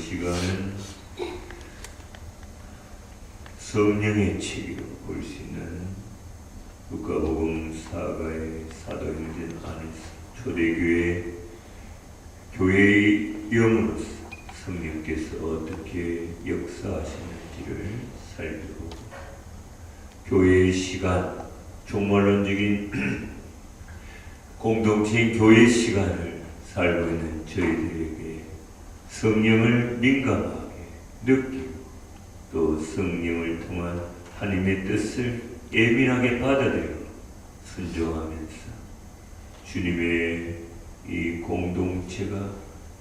시간은 성령의 책으로 볼 수 있는 루카복음 4가의 사도행전 안에서 초대교회 교회의 영으로서 성령께서 어떻게 역사하시는지를 살펴보고 교회의 시간, 종말론적인 공동체인 교회 시간을 살고 있는 저희들에게 성령을 민감하게 느끼고 또 성령을 통한 하나님의 뜻을 예민하게 받아들이고 순종하면서 주님의 이 공동체가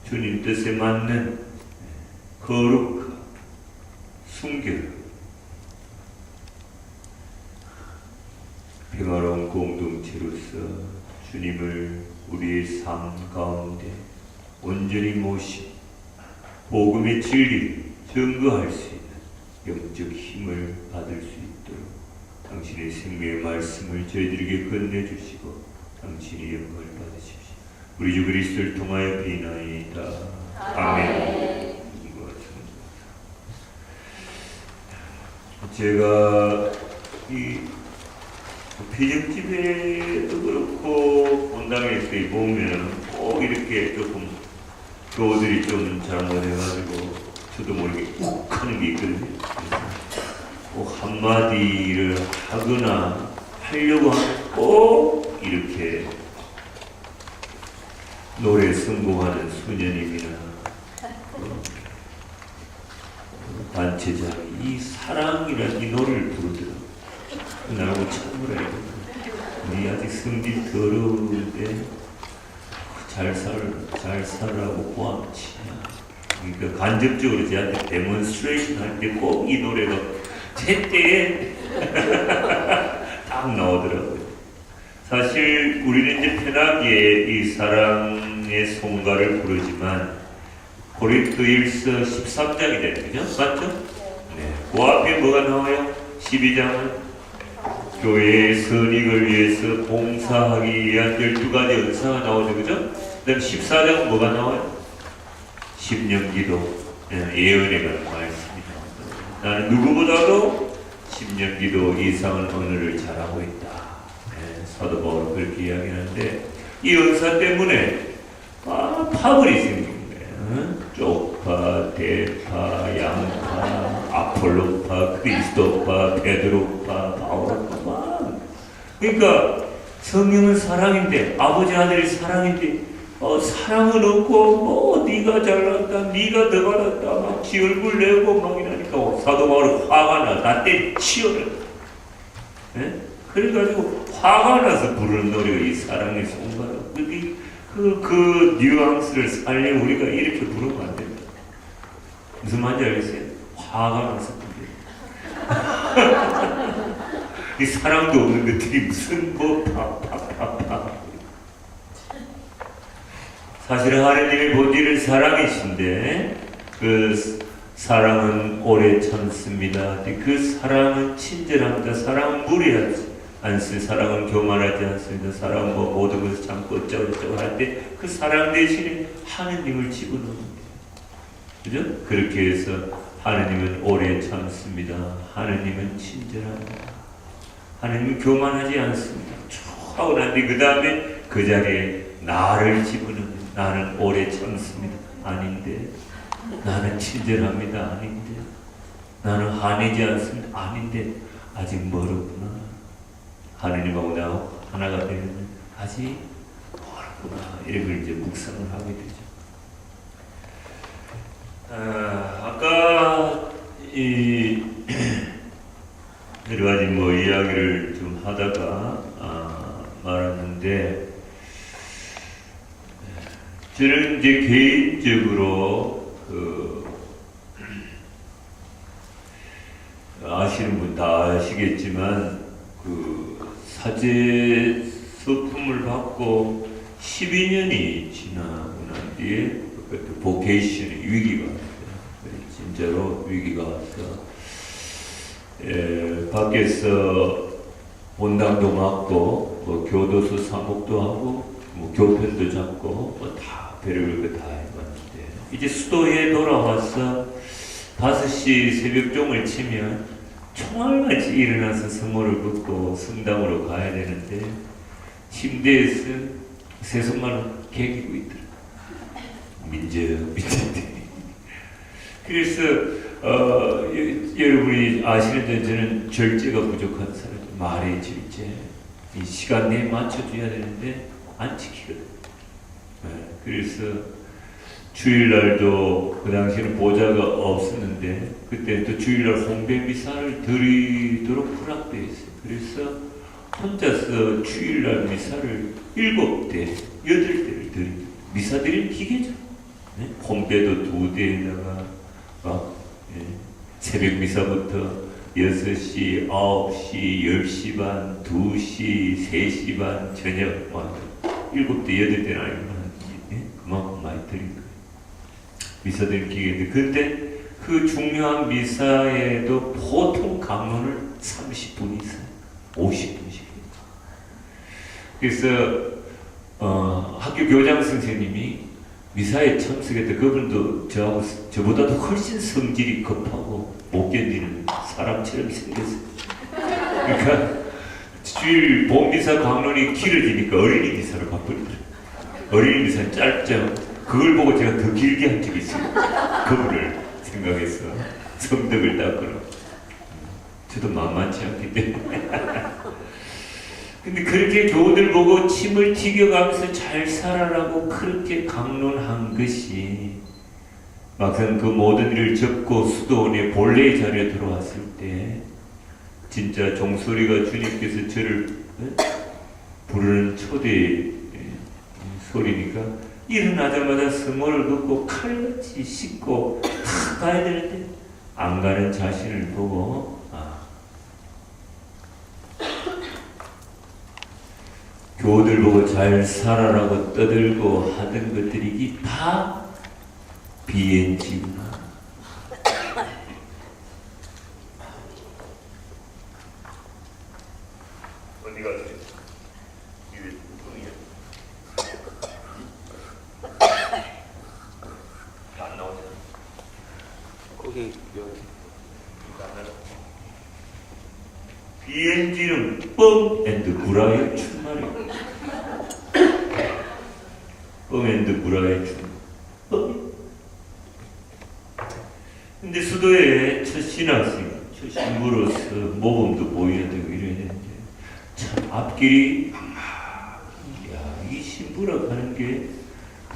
주님 뜻에 맞는 거룩한 순결 평화로운 공동체로서 주님을 우리의 삶 가운데 온전히 모시고 복음의 진리를 증거할 수 있는 영적 힘을 받을 수 있도록 당신의 생명의 말씀을 저희들에게 건네주시고 당신의 영광을 받으십시오. 우리 주 그리스도를 통하여 비나이다. 아멘. 제가 이 피정집에도 그렇고 본당에서 보면 꼭 이렇게 조금 교들이 좀 잘못해가지고 저도 모르게 꼭 하는 게 있거든요. 꼭 한마디를 하거나 하려고 하면 꼭 이렇게 노래 성공하는 수녀님이나 단체장이 이 사랑이라는 이 노래를 부르더라고요. 나하고 참으라 이거. 네 아직 성질 더러운데 잘 살라고 고함치냐. 그러니까 간접적으로 저한테 데몬스트레이션 할 때 꼭 이 노래가 제때에 딱 나오더라고요. 사실 우리는 이제 편하게 이 사랑의 송가를 부르지만 고린도일서 13장이 되는 거죠? 맞죠? 네. 그 앞에 뭐가 나와요? 12장은 교회의 선익을 위해서 봉사하기 위한 12가지 은사가 나오죠. 그죠? 그 다음 14장은 뭐가 나와요? 십년기도, 예언에 관한 말씀입니다. 나는 누구보다도 십년기도 이상의 언어를 잘하고 있다. 사도 바울은 그렇게 이야기하는데 이 은사 때문에 파벌이 생긴 거예요. 쪽파, 대파, 양파, 아폴로파, 그리스도파, 베드로파, 바울파. 그러니까 성령은 사랑인데 아버지 아들이 사랑인데 사랑은 없고 뭐 네가 잘났다, 네가 더 받았다, 막 지 얼굴 내고 막 이러니까 사도 바울은 화가 나, 다 때치워라. 그래가지고 화가 나서 부르는 노래가 이 사랑의 송가라. 그 뉘앙스를 살려 우리가 이렇게 부르면 안 됩니다. 무슨 말인지 알겠어요? 화가 나서 부르는. 이 사랑도 없는 것들이 무슨 뭐 파파파파. 사실은 하나님의 본질은 사랑이신데 그 사랑은 오래 참습니다. 그 사랑은 친절합니다. 사랑은 무례하지 않습니다. 사랑은 교만하지 않습니다. 사랑은 뭐 모든 것을 참고 어쩌고저쩌고 할 때 그 사랑 대신에 하느님을 집어넣습니다. 그죠? 그렇게 해서 하느님은 오래 참습니다. 하느님은 친절합니다. 하느님은 교만하지 않습니다. 쭉 하고 난 뒤 그 다음에 그 자리에 나를 집어넣습니다. 나는 오래 참습니다. 아닌데. 나는 친절합니다. 아닌데. 나는 화내지 않습니다. 아닌데. 아직 멀었구나. 하느님하고 나하고 하나가 되면 아직 멀었구나. 이런 이제 묵상을 하게 되죠. 아까 이 여러 가지 뭐 이야기를 좀 하다가 말았는데 저는 이제 개인적으로 아시는 분 다 아시겠지만 사제 서품을 받고 12년이 지나고 난 뒤에 보케이션의 위기가 왔어요. 진짜로 위기가 와서 밖에서 본당도 맡고 뭐 교도소 사목도 하고 뭐 교편도 잡고 뭐 다 별의별 거 다 해봤는데 이제 수도에 돌아와서 5시 새벽종을 치면 총알같이 일어나서 성모를 긋고 성당으로 가야 되는데 침대에서 세속만은 개기고 있더라. 민재요. 그래서 여러분이 아시는 대로 저는 절제가 부족한 사람, 말의 절제. 이 시간 내에 맞춰줘야 되는데 안 지키거든. 그래서 주일날도 그 당시에는 보좌가 없었는데 그때 또 주일날 홍배 미사를 드리도록 허락되어 있어요. 그래서 혼자서 주일날 미사를 7대, 8대를 드립니다. 미사 드리는 기계죠. 네? 홍배도 2대에다가 새벽 미사부터 6시, 9시, 10시 반, 2시, 3시 반, 저녁 7대, 8대는 아니구나. 그만큼 많이 드린 거예요. 미사 드리는 기계인데 그때 그 중요한 미사에도 보통 강론을 30분 이상, 50분씩 해요. 그래서 학교 교장 선생님이 미사에 참석했던 그분도 저보다도 훨씬 성질이 급하고 못 견디는 사람처럼 생겼어요. 그러니까 주일 봄미사 강론이 길어지니까 어린이 미사로 바꾸더라고요. 어린이 미사는 짧죠. 그걸 보고 제가 더 길게 한 적이 있어요. 그분을 생각해서 성덕을 닦으러. 저도 만만치 않기 때문에. 근데 그렇게 교우들 보고 침을 튀겨가면서 잘 살아라고 그렇게 강론한 것이 막상 그 모든 일을 접고 수도원의 본래의 자리에 들어왔을 때 진짜 종소리가 주님께서 저를 부르는 초대 소리니까 일어나자마자 성모를 긋고 칼같이 씻고 다 가야 되는데 안 가는 자신을 보고 교우들 보고 잘 살아라고 떠들고 하던 것들이 다 비엔지구나. 어디 가지? 이게 뚱이야? 안 나오잖아. 거기 여기 안 나와. 비엔지는 뻥 앤드 구라의 출말이야. 뻥앤드 구라의 춤. 근데 수도에 첫 신학생, 첫 신부로서 모범도 보여야 되고 이래야 되는데 참 앞길이 이 신부라고 하는 게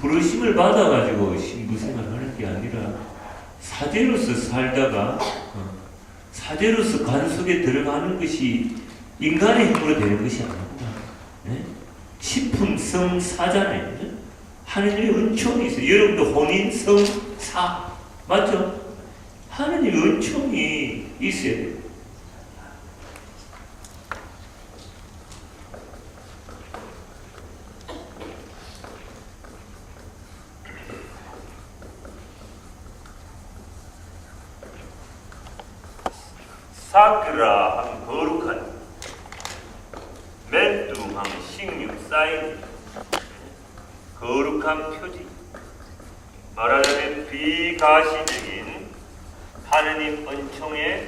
부르심을 받아가지고 신부 생활하는 게 아니라 사제로서 살다가 사제로서 관 속에 들어가는 것이 인간의 힘으로 되는 것이 아니구나. 네? 신품성사잖아요. 하느님의 은총이 있어요. 여러분도 혼인, 성, 사 맞죠? 하느님의 은총이 있어야 돼요. 사크라 하면 거룩한, 멘투 하면 식육, 사인, 거룩한 표지. 말하자면 비가시적인 하느님 은총의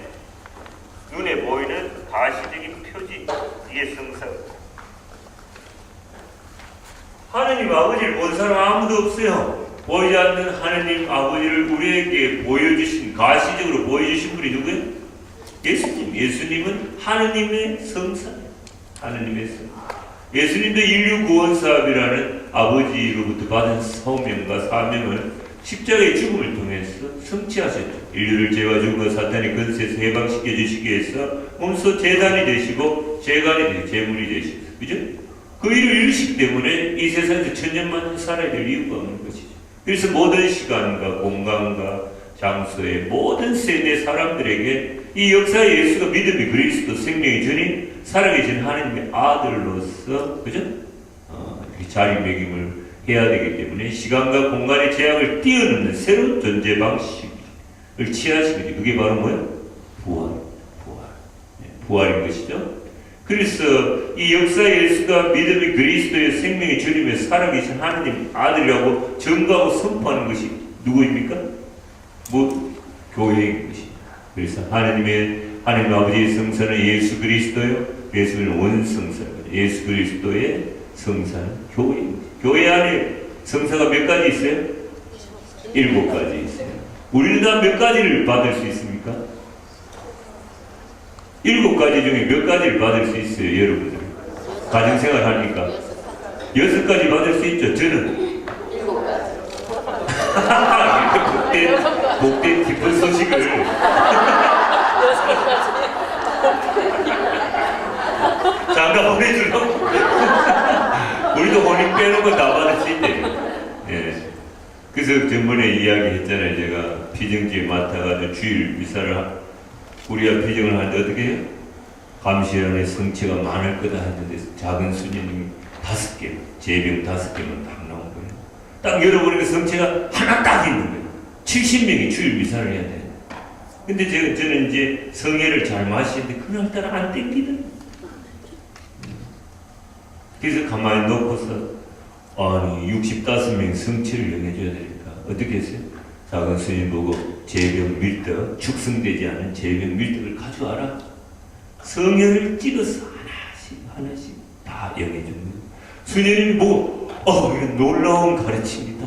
눈에 보이는 가시적인 표지. 이게 성상. 하느님 아버지를 본 사람 아무도 없어요. 보이지 않는 하느님 아버지를 우리에게 보여주신, 가시적으로 보여주신 분이 누구예요? 예수님. 예수님은 하느님의 성상. 하느님의 성상. 예수님도 인류 구원 사업이라는 아버지로부터 받은 소명과 사명을 십자가의 죽음을 통해서 성취하셨죠. 인류를 죄와 죽음과 사탄의 권세에서 해방시켜 주시기 위해서 몸소 제단이 되시고 제관이 되시고 제물이 되시고, 그죠? 그 일을 이루시기 때문에 이 세상에서 천년만년 살아야 될 이유가 없는 것이죠. 그래서 모든 시간과 공간과 장소의 모든 세대 사람들에게 이 역사의 예수가 믿음이 그리스도 생명의 주님 살아계신 하나님의 아들로서, 그죠? 자리매김을 해야 되기 때문에 시간과 공간의 제약을 뛰어넘는 새로운 존재 방식을 취하신 거죠. 그게 바로 뭐예요? 부활. 부활인 것이죠. 그래서 이 역사의 예수가 믿음의 그리스도의 생명의 주님의 살아계신 하나님 아들이라고 증거하고 선포하는 것이 누구입니까? 뭐 교회인 것입니다. 그래서 하나님 아버지의 성사는 예수 그리스도요. 예수는 원성사입니다. 예수 그리스도의 성사는 교회입니다. 교회 안에 성사가 몇 가지 있어요? 7가지 있어요. 우리는 다 몇 가지를 받을 수 있습니까? 7가지 중에 몇 가지를 받을 수 있어요, 여러분들? 가정생활 하니까 6가지 받을 수 있죠. 저는 7가지. 복된 기쁜 소식을 장가 보내주려고 우리도 혼인 빼놓고 다 받을 수 있대. 예. 그래서 전번에 이야기했잖아요. 제가 피정지에 맡아가지고 주일 미사를 우리가 피정을 하는데 어떻게 해요? 감시원에 성체가 많을 거다 했는데 작은 수녀님이 5개, 제병 5개만 딱 나온 거예요. 딱 열어보니까 성체가 하나 딱 있는 거예요. 70명이 주일 미사를 해야 돼요. 근데 저는 이제 성회를 잘 마시는데 그날따라 안 땡기더라고요. 그래서 가만히 놓고서 아니 65명 성체를 영해줘야 되니까 어떻게 했어요? 작은 스님 보고 제병 밀떡, 축성되지 않은 제병 밀떡을 가져와라. 성혈을 찍어서 하나씩 다 영해준 거예요. 스님이 보고 이건 놀라운 가르침이다.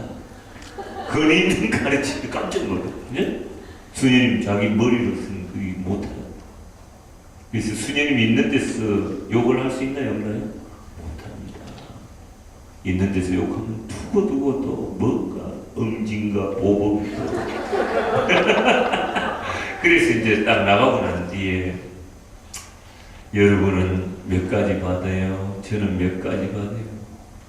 근위 있는 가르침이 깜짝 놀랐거든요. 수녀님 자기 머리로서는 그게 못해요. 그래서 수녀님 있는 데서 욕을 할 수 있나요, 없나요? 못합니다. 있는 데서 욕하면 두고두고 또 뭔가 응징과 보복이 그래서 이제 딱 나가고 난 뒤에 여러분은 몇 가지 받아요? 저는 몇 가지 받아요?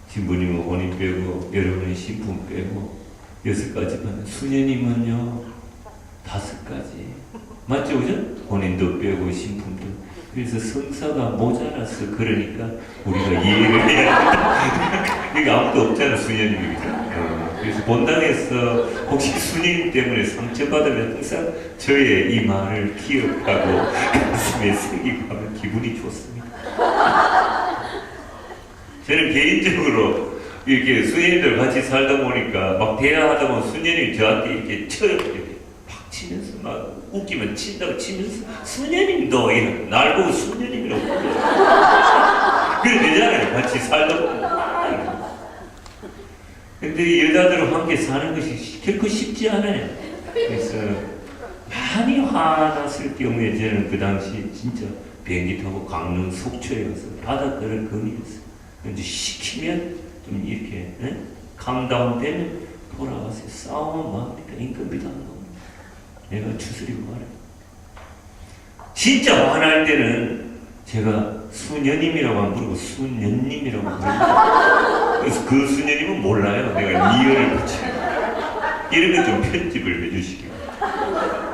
신부님은 혼인 빼고 여러분은 신분 빼고 6가지 받아요. 수녀님은요 5가지 맞죠? 그죠? 혼인도 빼고 신분도. 그래서 성사가 모자라서 그러니까 우리가 이해를 해야 된다. 이게 아무도 없잖아 수녀님이죠. 그래서 본당에서 혹시 수녀님 때문에 상처받으면 항상 저의 이 말을 기억하고 가슴에 새기고 하면 기분이 좋습니다. 저는 개인적으로 이렇게 수녀님들 같이 살다 보니까 막 대화하다 보면 수녀님이 저한테 이렇게 쳐요. 이렇게 팍 치면서 막 웃기면 친다고 치면서 수녀님도 이렇게 날 보고 수녀님이라고 그래 되잖아요. 같이 살다 보면. 근데 여자들과 함께 사는 것이 결코 쉽지 않아요. 그래서 많이 화났을 경우에 저는 그 당시 진짜 비행기 타고 강릉 속초에 가서 바닷가를 거닐었어요. 근데 시키면 좀 이렇게 캄다운 되면 돌아와서 싸우면 뭡니까? 인건비도 안 나옵니다. 내가 추스리고 말해. 진짜 화날 때는 제가 수녀님이라고 안 부르고 수녀님이라고 부릅니다. 그래서 그 수녀님은 몰라요. 내가 이어를 붙여요. 이런 거 좀 편집을 해주시기 바랍니다.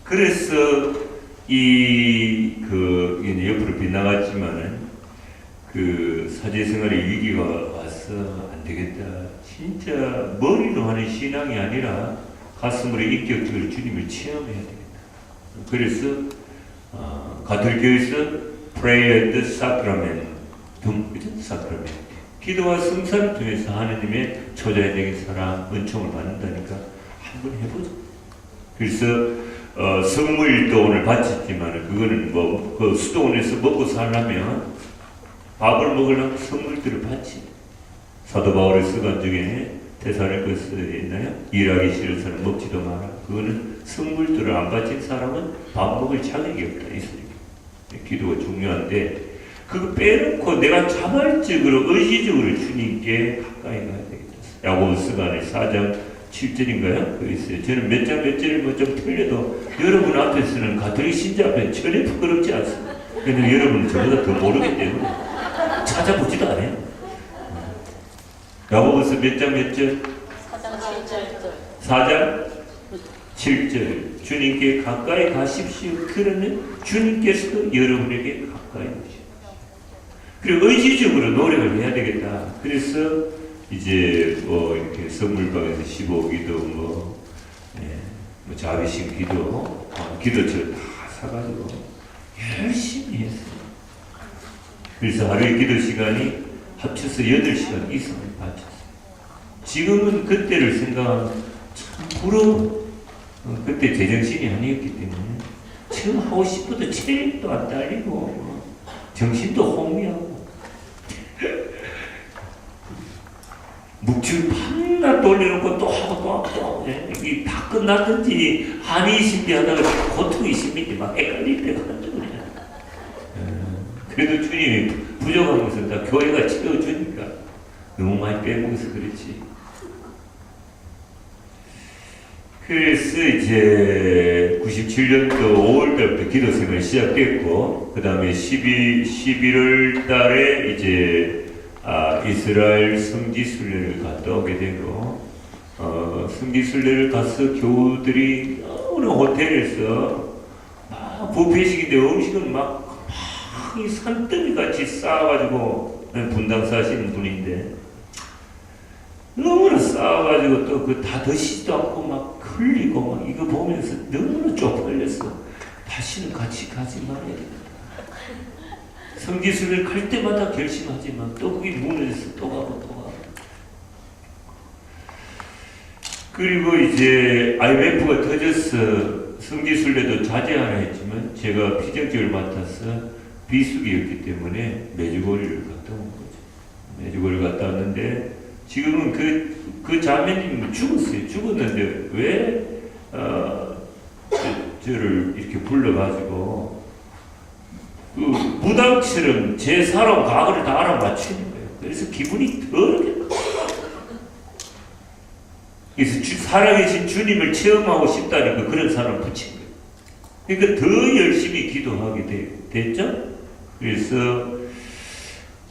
그래서 이제 옆으로 빗나갔지만은 그 사제생활의 위기가 와서 안 되겠다. 진짜 머리로 하는 신앙이 아니라 가슴으로 인격적으로 주님을 체험해야 되겠다. 그래서 가톨교에서 Pray at the Sacrament, 그죠? Sacrament. 기도와 성사를 통해서 하나님의 초자연적인 사랑, 은총을 받는다니까 한번 해보자. 그래서 성물도 오늘 바쳤지만 그거는 그 수도원에서 먹고 살려면 밥을 먹으려면 성물들을 바치. 사도 바울의 서간 중에 데살로니가서에 있나요? 일하기 싫은 사람 먹지도 마라. 그거는 성물들을 안 바친 사람은 밥 먹을 자격이 없다. 이 소리. 기도가 중요한데 그거 빼놓고 내가 자발적으로 의지적으로 주님께 가까이 가야 되겠다. 야고보서 간에 4장 7절인가요? 그 있어요. 저는 몇 절을 뭐 좀 틀려도 여러분 앞에서는 가톨릭 신자 앞에 전혀 부끄럽지 않습니다. 근데 여러분은 저보다 더 모르기 때문에 찾아보지도 않아요. 야고보서 몇 장 몇 절? 4장 7절. 4장 7절. 주님께 가까이 가십시오. 그러면 주님께서도 여러분에게 가까이 오십시오. 그리고 의지적으로 노력을 해야 되겠다. 그래서 이제 뭐 이렇게 선물방에서 15기도 뭐 자비신 기도, 기도처를 다 사가지고 열심히 했어요. 그래서 하루에 기도 시간이 합쳐서 8시간 이상을 바쳤어요. 지금은 그때를 생각하면 참 부러워. 그때 제정신이 아니었기 때문에 지금 하고 싶어도 체력도 안 딸리고 정신도 혼미하고 묵줄 밤낮 돌려놓고 또 하고 또 하고 또 하고 이게 다 끝났든지 한이 신비하다가 고통이 신비지 막 헷갈릴 때가 한두 그냥. 그래도 주님이 부족한 것은 다 교회가 채워주니까 너무 많이 빼먹어서 그렇지. 그래서 이제 97년도 5월달부터 기도생활 시작됐고 그 다음에 11월 달에 이제 이스라엘 성지순례를 갔다 오게 되고 성지순례를 가서 교우들이 어느 호텔에서 막 뷔페식인데 음식은 막 이 산더미 같이 쌓아가지고 분당 사시는 분인데 너무나 쌓아가지고 또 그 다 드시지도 않고 막 흘리고 막 이거 보면서 너무나 쪽팔렸어. 다시는 같이 가지 말아야겠다. 성지순례를 갈 때마다 결심하지만 또 그게 무너져서 또 가고 또 가고. 그리고 이제 IMF가 터져서 성지순례도 자제하라 했지만 제가 피정직을 맡아서 비수기였기 때문에 메주고리를 갔다 온 거죠. 메주고리를 갔다 왔는데 지금은 그 자매님이 죽었어요. 죽었는데 왜 저를 이렇게 불러가지고 그 무당처럼 제 살아온 과거를 다 알아맞히는 거예요. 그래서 기분이 더럽게 그래서 살아계신 주님을 체험하고 싶다니까 그런 사람을 붙인 거예요. 그러니까 더 열심히 기도하게 됐죠. 그래서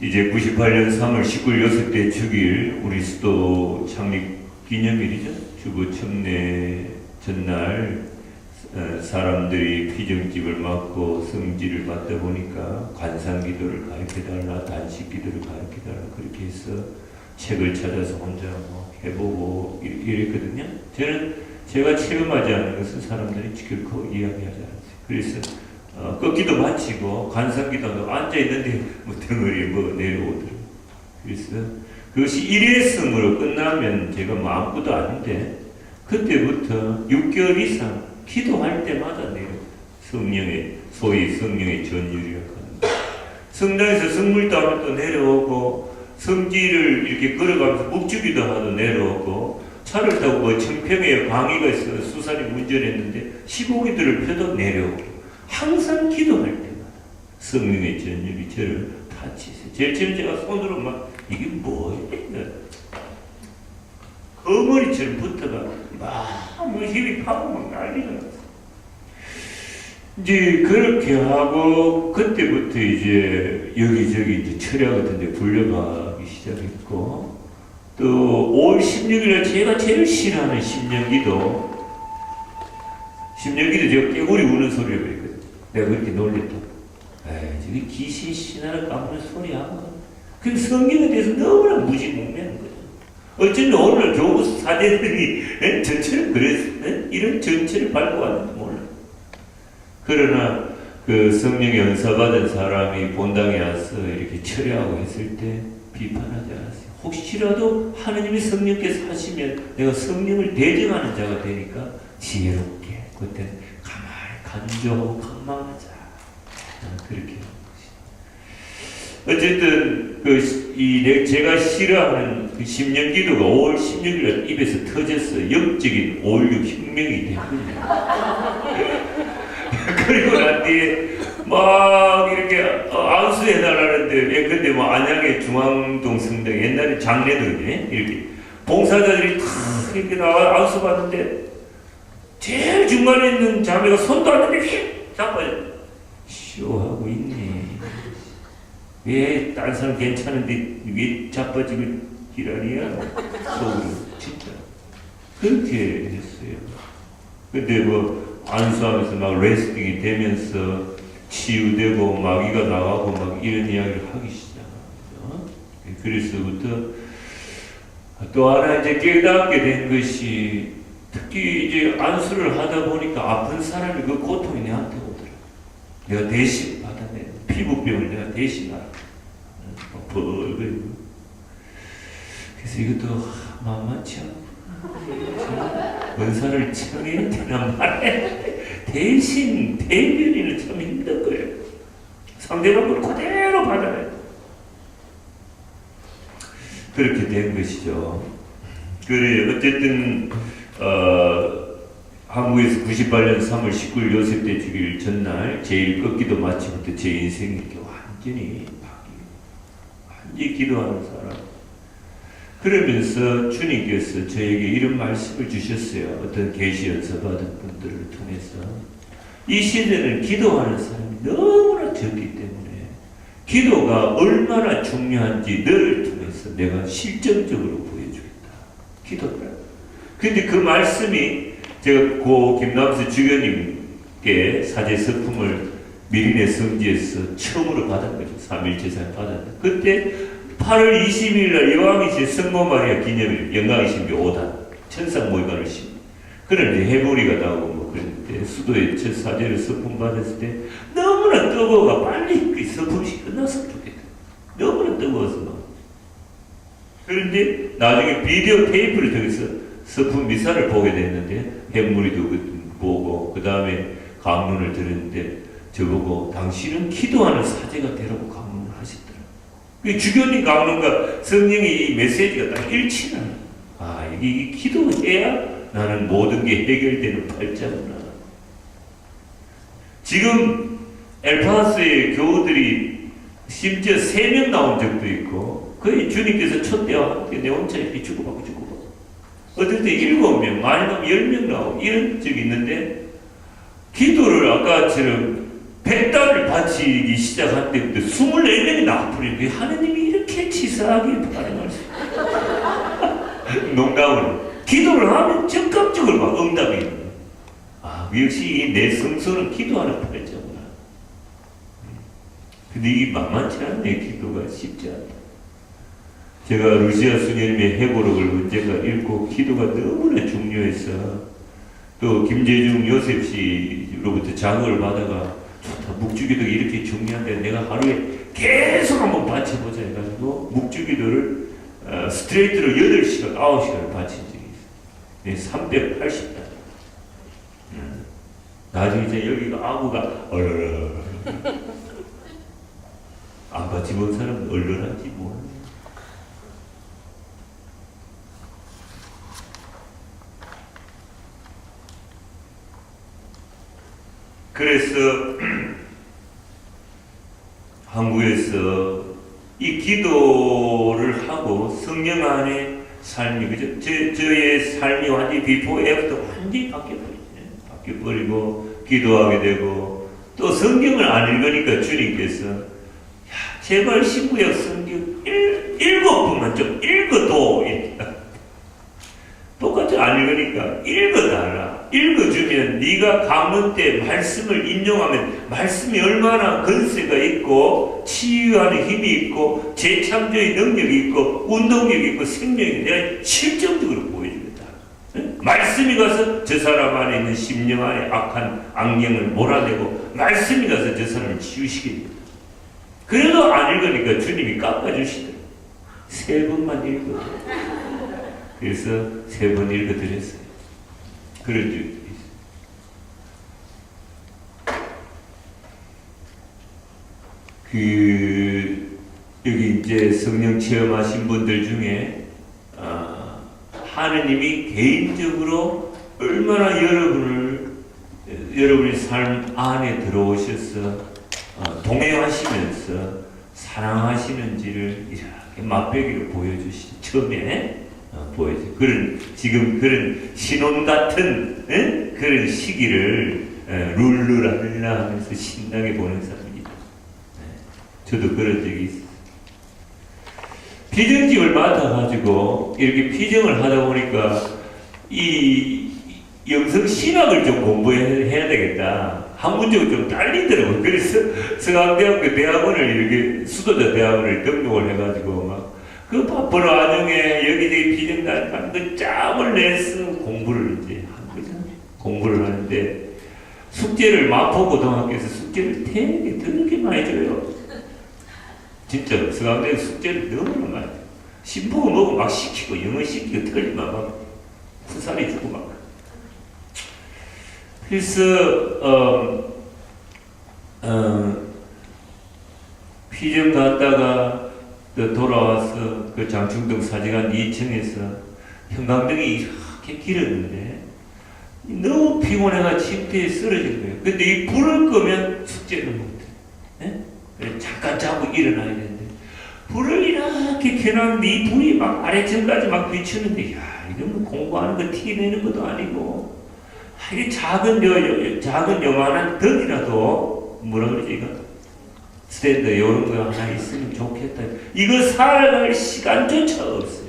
이제 98년 3월 19일 6대 주길 우리 수도 창립 기념일이죠. 주보 첨례 전날 사람들이 피정집을 맡고 성지를 맡다 보니까 관상기도를 가르쳐달라, 단식기도를 가르쳐달라 그렇게 해서 책을 찾아서 혼자 뭐 해보고 이랬거든요. 제가 체험하지 않는 것은 사람들이 결코 이야기하지 않았어요. 그래서 꺾기도 마치고 관상기도 앉아있는데 뭐 덩어리에 뭐 내려오더라고요. 그래서 그것이 일회성으로 끝나면 제가 뭐 아무것도 아닌데 그때부터 6개월 이상 기도할 때마다 내려오고 소위 성령의 전율이라고 합니다. 성당에서 성물도 하면 또 내려오고 성지를 이렇게 걸어가면서 묵주기도 하도 내려오고 차를 타고 뭐 청평에 방위가 있어서 수산이 운전했는데 시고기들을 펴도 내려오고 항상 기도할 때마다 성령의 전율이 저를 다치세요. 제일 처음 제가 손으로 막 이게 뭐야? 거머리처럼 붙어가 막 힘이 파고 막 난리가 났어요. 이제 그렇게 하고 그때부터 이제 여기저기 이제 철야 같은 데 불려가기 시작했고 또 5월 16일에 제가 제일 싫어하는 신년기도 제가 깨구리 우는 소리를 했거든요. 내가 그렇게 놀랬다. 에이, 저기 귀신 신하를 까부는 소리 하고. 그 성경에 대해서 너무나 무지몽매한 거죠. 어쩐지 오늘 교부 사제들이 전체를 그랬어. 이런 전체를 밟고 왔는지 몰라. 그러나 그 성령의 은사 받은 사람이 본당에 와서 이렇게 철회하고 했을 때 비판하지 않았어요. 혹시라도 하느님이 성령께서 하시면 내가 성령을 대정하는 자가 되니까 지혜롭게 그때 가만히 간조하고 강망하자. 그렇게 하는 것이죠. 어쨌든 제가 싫어하는 그 심령기도가 5월 16일에 입에서 터져서 영적인 5.16 혁명이 됐거든요. 그리고 난 뒤에 막 이렇게 안수해달라는데 근데 뭐 안양의 중앙동 성당 옛날에 장례들이 이렇게 봉사자들이 다 이렇게 나와 안수 받는데 제일 중간에 있는 자매가 손도 안 대는데 휙 잡아요. 쇼하고 있네. 왜 다른 사람 괜찮은데 왜 자빠지고 기라니야? 속으로 진짜 그렇게 했어요. 근데 뭐 안수하면서 막 레스팅이 되면서 치유되고 마귀가 나가고 막 이런 이야기를 하기 시작합니다. 그래서부터 또 하나 이제 깨닫게 된 것이 특히 이제 안수를 하다 보니까 아픈 사람이 그 고통이 내한테 오더라. 내가 대신 받아내. 피부병을 내가 대신 알아. 벌거리고. 그래서 이것도 만만치 않고 은사를 청해야 되나 말해. 대신 대변인은 참 힘든 거예요. 상대방을 그대로 받아야 돼. 그렇게 된 것이죠. 그래 어쨌든 한국에서 98년 3월 19일 요셉 때 죽일 전날 제일 꺾기도 마치부터 제 인생이 이렇게 완전히 바뀌고 완전히 기도하는 사람. 그러면서 주님께서 저에게 이런 말씀을 주셨어요. 어떤 계시 연서 받은 분들을 통해서 이 시대는 기도하는 사람이 너무나 적기 때문에 기도가 얼마나 중요한지 너를 통해서 내가 실정적으로 보여주겠다. 기도라. 근데 그 말씀이 제가 고 김남수 주교님께 사제 서품을 미린의 성지에서 처음으로 받은 거죠. 3일 제사를 받았는데 그때 8월 20일 날 요한이신 성모 마리아 기념일 영광이신비 5단 천상 모의관을 심. 그런데 해보리가 나오고 뭐 그랬는데 수도에 첫 사제를 서품 받았을 때 너무나 뜨거워가 빨리 그 서품이 끝났으면 좋겠다. 너무나 뜨거워서. 그런데 나중에 비디오 테이프를 통해서 서품 미사를 보게 됐는데 해무리도 보고 그 다음에 강론을 들었는데 저보고 당신은 기도하는 사제가 되라고 강론을 하시더라고요. 그 주교님 강론과 성령의 이 메시지가 딱 일치나. 아 이게 기도해야 나는 모든 게 해결되는 팔자구나. 지금 엘파스의 교우들이 심지어 3명 나온 적도 있고 거의 주님께서 첫 때와 함께 내 혼자 이렇게 주고받고 주고받고 어떨 때 7명 많이 나면 10명 나오고 이런 적이 있는데 기도를 아까처럼 100달을 바치기 시작할 때부터 24명이 나와버리고 하느님이 이렇게 치사하게 반응할 수 있어요. 농담으로 기도를 하면 적극적으로 막 응답이 있는 거예요. 아, 역시 내 성소는 기도하는 팔자구나. 근데 이게 만만치 않네. 기도가 쉽지 않다. 제가 루시아 수녀님의 해고록을 언젠가 읽고 기도가 너무나 중요해서 또 김재중 요셉 씨로부터 자극을 받아가 좋다. 묵주기도가 이렇게 중요한데 내가 하루에 계속 한번 바쳐보자 해가지고 묵주기도를 스트레이트로 8시간, 9시간을 바친 적이 있어요. 380단. 나중에 이제 여기가 아구가 얼얼얼 안 바치본 사람은 얼얼한지 모르네. 그래서 한국에서 이 기도를 하고 성령 안에 삶이 그죠? 저의 삶이 완전히 비포 애프터 완전히 바뀌어버리고 기도하게 되고 또 성경을 안 읽으니까 주님께서 야, 제발 신구약 성경 7번만 좀 읽어도 똑같이 안 읽으니까 읽어달라. 읽어주면 네가 강론 때 말씀을 인용하면 말씀이 얼마나 건세가 있고 치유하는 힘이 있고 재창조의 능력이 있고 운동력이 있고 생명이 내가 실정적으로 보여주겠다. 말씀이 가서 저 사람 안에 있는 심령 안에 악한 악령을 몰아내고 말씀이 가서 저 사람을 치유시킵니다. 그래도 안 읽으니까 주님이 깎아주시더라고요. 3번만 읽어도. 그래서 3번 읽어드렸어요. 그런 적이 있어요. 여기 이제 성령 체험하신 분들 중에 하느님이 개인적으로 얼마나 여러분의 삶 안에 들어오셔서 동행하시면서 사랑하시는지를 이렇게 맛배기로 보여주시죠. 처음에 보여줘. 지금 그런 신혼 같은 그런 시기를 룰루랄라 하면서 신나게 보는 사람입니다. 저도 그런 적이 있어요. 피정직을 맡아가지고 이렇게 피정을 하다 보니까 이 영성 신학을 좀 공부해야 되겠다. 학문적으로 좀 딸리더라고요. 그래서 성황대학교 대학원을 이렇게 수도자 대학원을 등록을 해가지고 막 그 바쁜 와중에 여기저기 피정단 그 짬을 내서 공부를 이제 한 거죠. 공부를 하는데 숙제를 마포고등학교에서 숙제를 되게 많이 줘요. 진짜 서강대 숙제를 너무 많이 줘요. 신보고 뭐고 막 시키고 영어 시키고 틀리면 막 후살이 주고 막. 그래서 피정 갔다가 또 돌아와서 그 장충동 사직관 2층에서 형광등이 이렇게 길었는데 너무 피곤해가 침대에 쓰러진 거예요. 근데 이 불을 끄면 숙제를 못해. 예? 잠깐 자고 일어나야 되는데 불을 이렇게 켜놨는데 이 불이 막 아래층까지 막 비추는데 야 이건 뭐 공부하는 거 티내는 것도 아니고 이 작은 요만한 덕이라도 뭐라 그러지 이거 스탠드 이런 거 하나 있으면 좋겠다. 이거 살아갈 시간조차 없어요.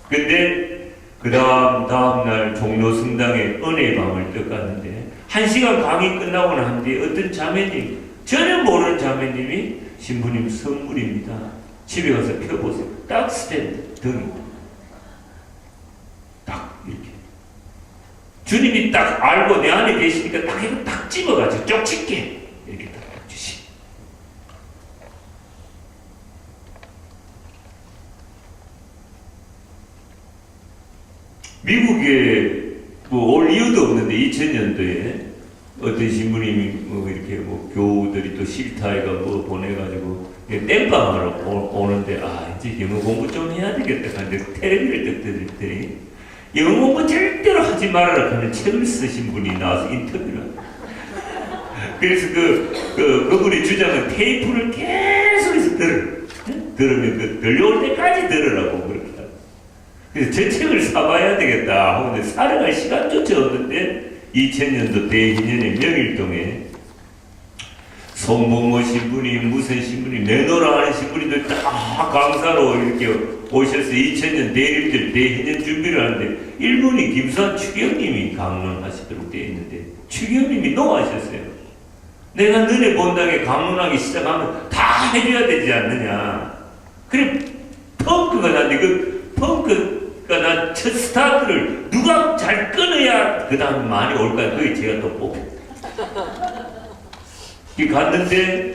근데 그 다음날 종로성당에 은혜의 밤을 떠갔는데 1시간 강의 끝나고 난 뒤에 어떤 자매님 전혀 모르는 자매님이 신부님 선물입니다. 집에 가서 펴보세요. 딱 스탠드 등입니다. 딱 이렇게 주님이 딱 알고 내 안에 계시니까 딱 이거 딱 집어가지고 쪽집게 이렇게 딱 주시. 미국에 뭐 올 이유도 없는데 2000년도에 어떤 신부님이 뭐 이렇게 뭐 교우들이 또 싫다해가 뭐 보내가지고 땜빵하러 오는데 아 이제 영어 공부 좀 해야 되겠다 하는데 텔레비를 듣더니 영어 공부 절대로 하지 말아라 하는 책을 쓰신 분이 나와서 인터뷰를 합니다. 그래서 그분의 주장은 테이프를 계속해서 들으면 들려올 때까지 들으라고 그렇게 합니다. 그래서 제 책을 사봐야 되겠다 하고 살아갈 시간조차 없는데 2000년도 대희년의 명일동에 송봉모 신부님 무슨 신부님 내노라 하는 신부님들 다 강사로 이렇게 오셔서 2000년 대립들 대희년 준비를 하는데 일본이 김수환 추경님이 강론하시도록 되어 있는데 추경님이 노하셨어요. 내가 너네 본당에 강론하기 시작하면 다 해줘야 되지 않느냐. 그래 펑크가 난데 그 펑크가 난 첫 스타트를 누가 잘 끊어야 그 다음 많이 올까. 그게 제가 또 뽑혀요. 갔는데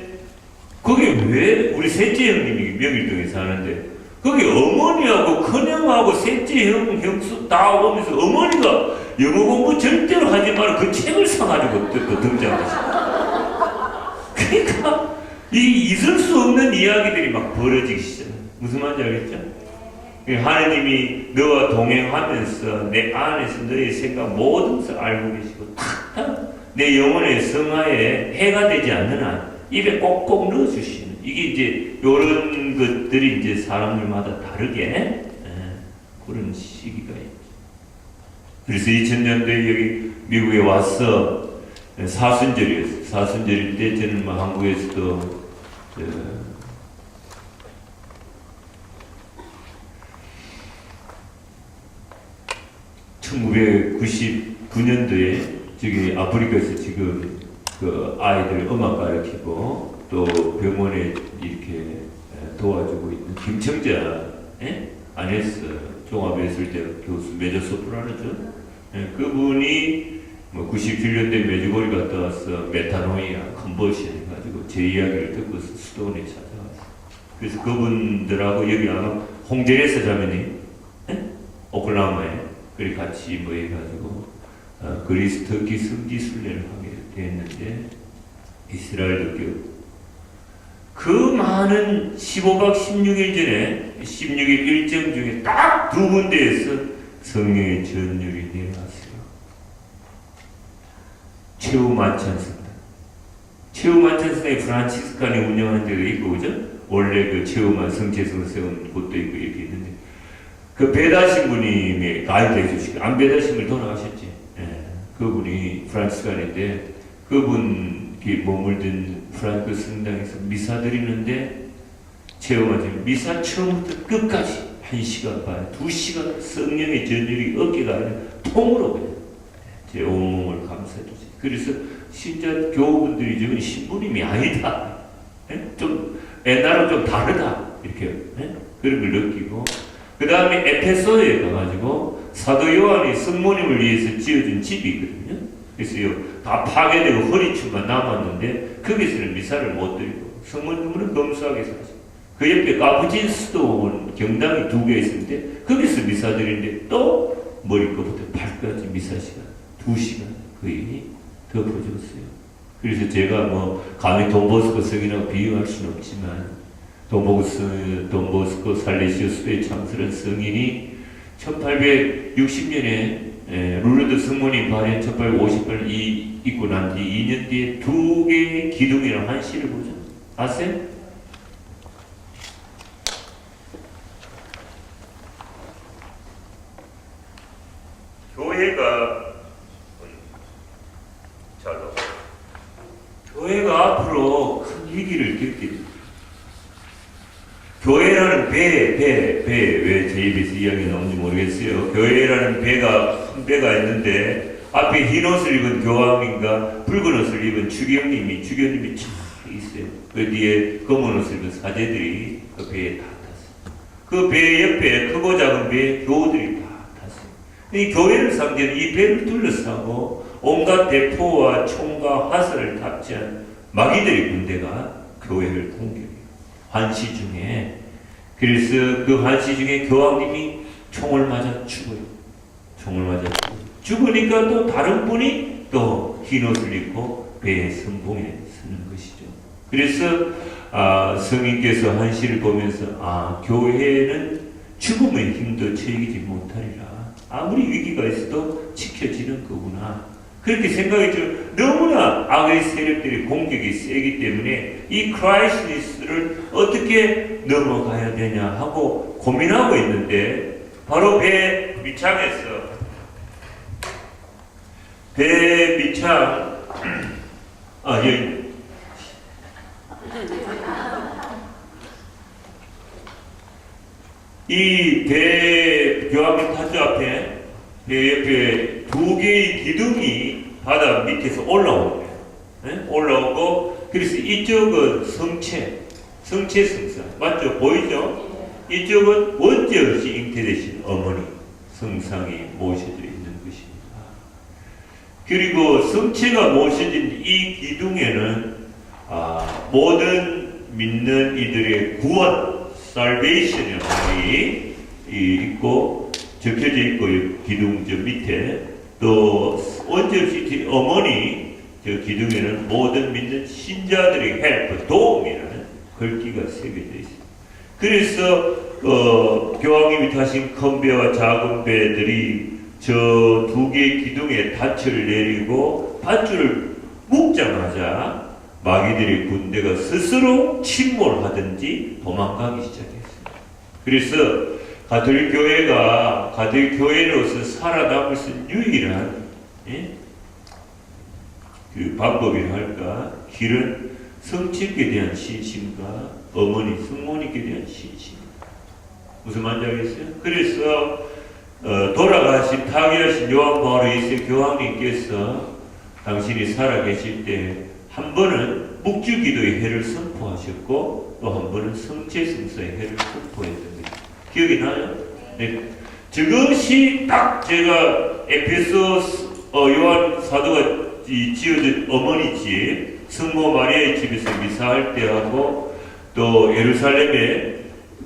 거기 왜 우리 셋째 형님이 명일동에 사는데 거기 어머니하고 큰형하고 셋째 형 형수 다 오면서 어머니가 영어 공부 절대로 하지 말고 그 책을 사가지고 또 등장하셨어요. 그러니까 있을 수 없는 이야기들이 막 벌어지기 시작해요. 무슨 말인지 알겠죠? 하나님이 너와 동행하면서 내 안에서 너의 생각 모든 것을 알고 계시고 탁탁 내 영혼의 성화에 해가 되지 않는 한 입에 꼭꼭 넣어주시는 이게 이제 이런 것들이 이제 사람들마다 다르게 그런 시기가 있죠. 그래서 2000년도에 여기 미국에 와서 사순절이었어요. 사순절일 때 저는 뭐 한국에서도 1999년도에 저기 아프리카에서 지금 그 아이들 음악 가르치고 또 병원에 이렇게 도와주고 있는 김청자 안에서 종합예술대학 교수 메조소프라노죠. 그분이 뭐 97년도에 메주고리 갔다 와서 메타노이아 컨버션 해가지고 제 이야기를 듣고서 수도원에 찾아왔어요. 그래서 그분들하고 여기 아마 홍제레스 자매님 오클라호마에 그리 같이 뭐 해가지고 그리스 터키 성지 순례를 하게 됐는데 이스라엘도 교육 그 많은 15박 16일 전에 16일 일정 중에 딱 두 군데에서 성령의 전율이 내려왔어요. 최후 만찬성당. 최후 만찬성당이 프란치스칸이 운영하는 데가 있고 그죠? 원래 그 최후만 성체성을 세운 곳도 있고 이렇게 있는데 그 배다 신부님이 가이드 해주시고 안 배다 신부님 돌아가셨지. 그분이 프란치스칸인데 그분이 머물던 프랑크 성당에서 미사 드리는데 체험하지 미사 처음부터 끝까지 1시간 반, 2시간 성령의 전율이 어깨가 아니라 통으로 그냥 제 온몸을 감싸주세요. 그래서 진짜 교우분들이 지금 신부님이 아니다. 좀 옛날하고 좀 다르다. 이렇게 그런 걸 느끼고 그 다음에 에페소에 가가지고 사도 요한이 성모님을 위해서 지어준 집이 있거든요. 그래서요, 다 파괴되고 허리춤만 남았는데 거기서는 미사를 못 드리고 성문 너무나 검소하게 사죠. 그 옆에 까푸진스도 경당이 2개 있었는데 거기서 미사 드리는데 또 머리끝부터 발끝까지 미사 시간 2시간 거의 더 퍼줬어요. 그래서 제가 뭐 감히 돈보스코 성이라고 비유할 수는 없지만 돈보스코 살레시우스에 참설한 성인이 1860년에 룰르드 성모님 발현 1858년 있고 난 뒤 2년 뒤에 2개의 기둥이랑 한 시를 보죠. 아세요? 교회가 앞으로 큰 위기를 겪게 됩니다. 교회라는 왜 제 입에서 이야기 나오는지 모르겠어요. 교회라는 큰 배가 있는데 앞에 흰 옷을 입은 교황님과 붉은 옷을 입은 주교님이 쫙 있어요. 그 뒤에 검은 옷을 입은 사제들이 그 배에 다 탔어요. 그 배 옆에 크고 작은 배에 교우들이 다 탔어요. 이 교회를 상대로 이 배를 둘러싸고 온갖 대포와 총과 화살을 탑재한 마귀들의 군대가 교회를 공격해요. 환시 중에. 그래서 그 환시 중에 교황님이 총을 맞아 죽어요. 총을 맞아 죽어요. 죽으니까 또 다른 분이 또 흰옷을 입고 배의 선봉에 서는 것이죠. 그래서 성인께서 환시를 보면서 교회는 죽음의 힘도 처이지 못하리라. 아무리 위기가 있어도 지켜지는 거구나. 그렇게 생각했죠. 너무나 악의 세력들의 공격이 세기 때문에 이 크라이시스를 어떻게 넘어가야 되냐 하고 고민하고 있는데 바로 배 밑창 여기 이 배 교황님 타주 앞에 배 옆에 2개의 기둥이 바다 밑에서 올라오고 올라오고 그래서 이쪽은 성체 맞죠? 보이죠? 이쪽은 원죄 없이 잉태되신 어머니 성상이 모셔져 있는 것입니다. 그리고 성체가 모셔진 이 기둥에는 모든 믿는 이들의 구원 salvation의 말이 있고 적혀져 있고 기둥 저 밑에 또 원죄 없이 어머니 저 기둥에는 모든 믿는 신자들의 헬프 도움이라는 글귀가 새겨져 있습니다. 그래서 교황님이 타신 큰 배와 작은 배들이 저 2개의 기둥에 밧줄을 내리고 밧줄을 묶자마자 마귀들의 군대가 스스로 침몰하든지 도망가기 시작했습니다. 그래서 가톨릭 교회로서 살아남을 수 있는 유일한 그 방법이라 할까 길은 성칙에 대한 신심과 어머니 성모님께 대한 신심. 무슨 말인지 알겠어요? 그래서 돌아가신 타계하신 요한 바오로 2세 교황님께서 당신이 살아계실 때 한 번은 묵주기도의 해를 선포하셨고 또 한 번은 성체성사의 해를 선포했던 거예요. 기억이 나요? 네. 저것이 딱 제가 에페소 요한 사도가 지어준 어머니 집 성모 마리아의 집에서 미사할 때하고 또 예루살렘에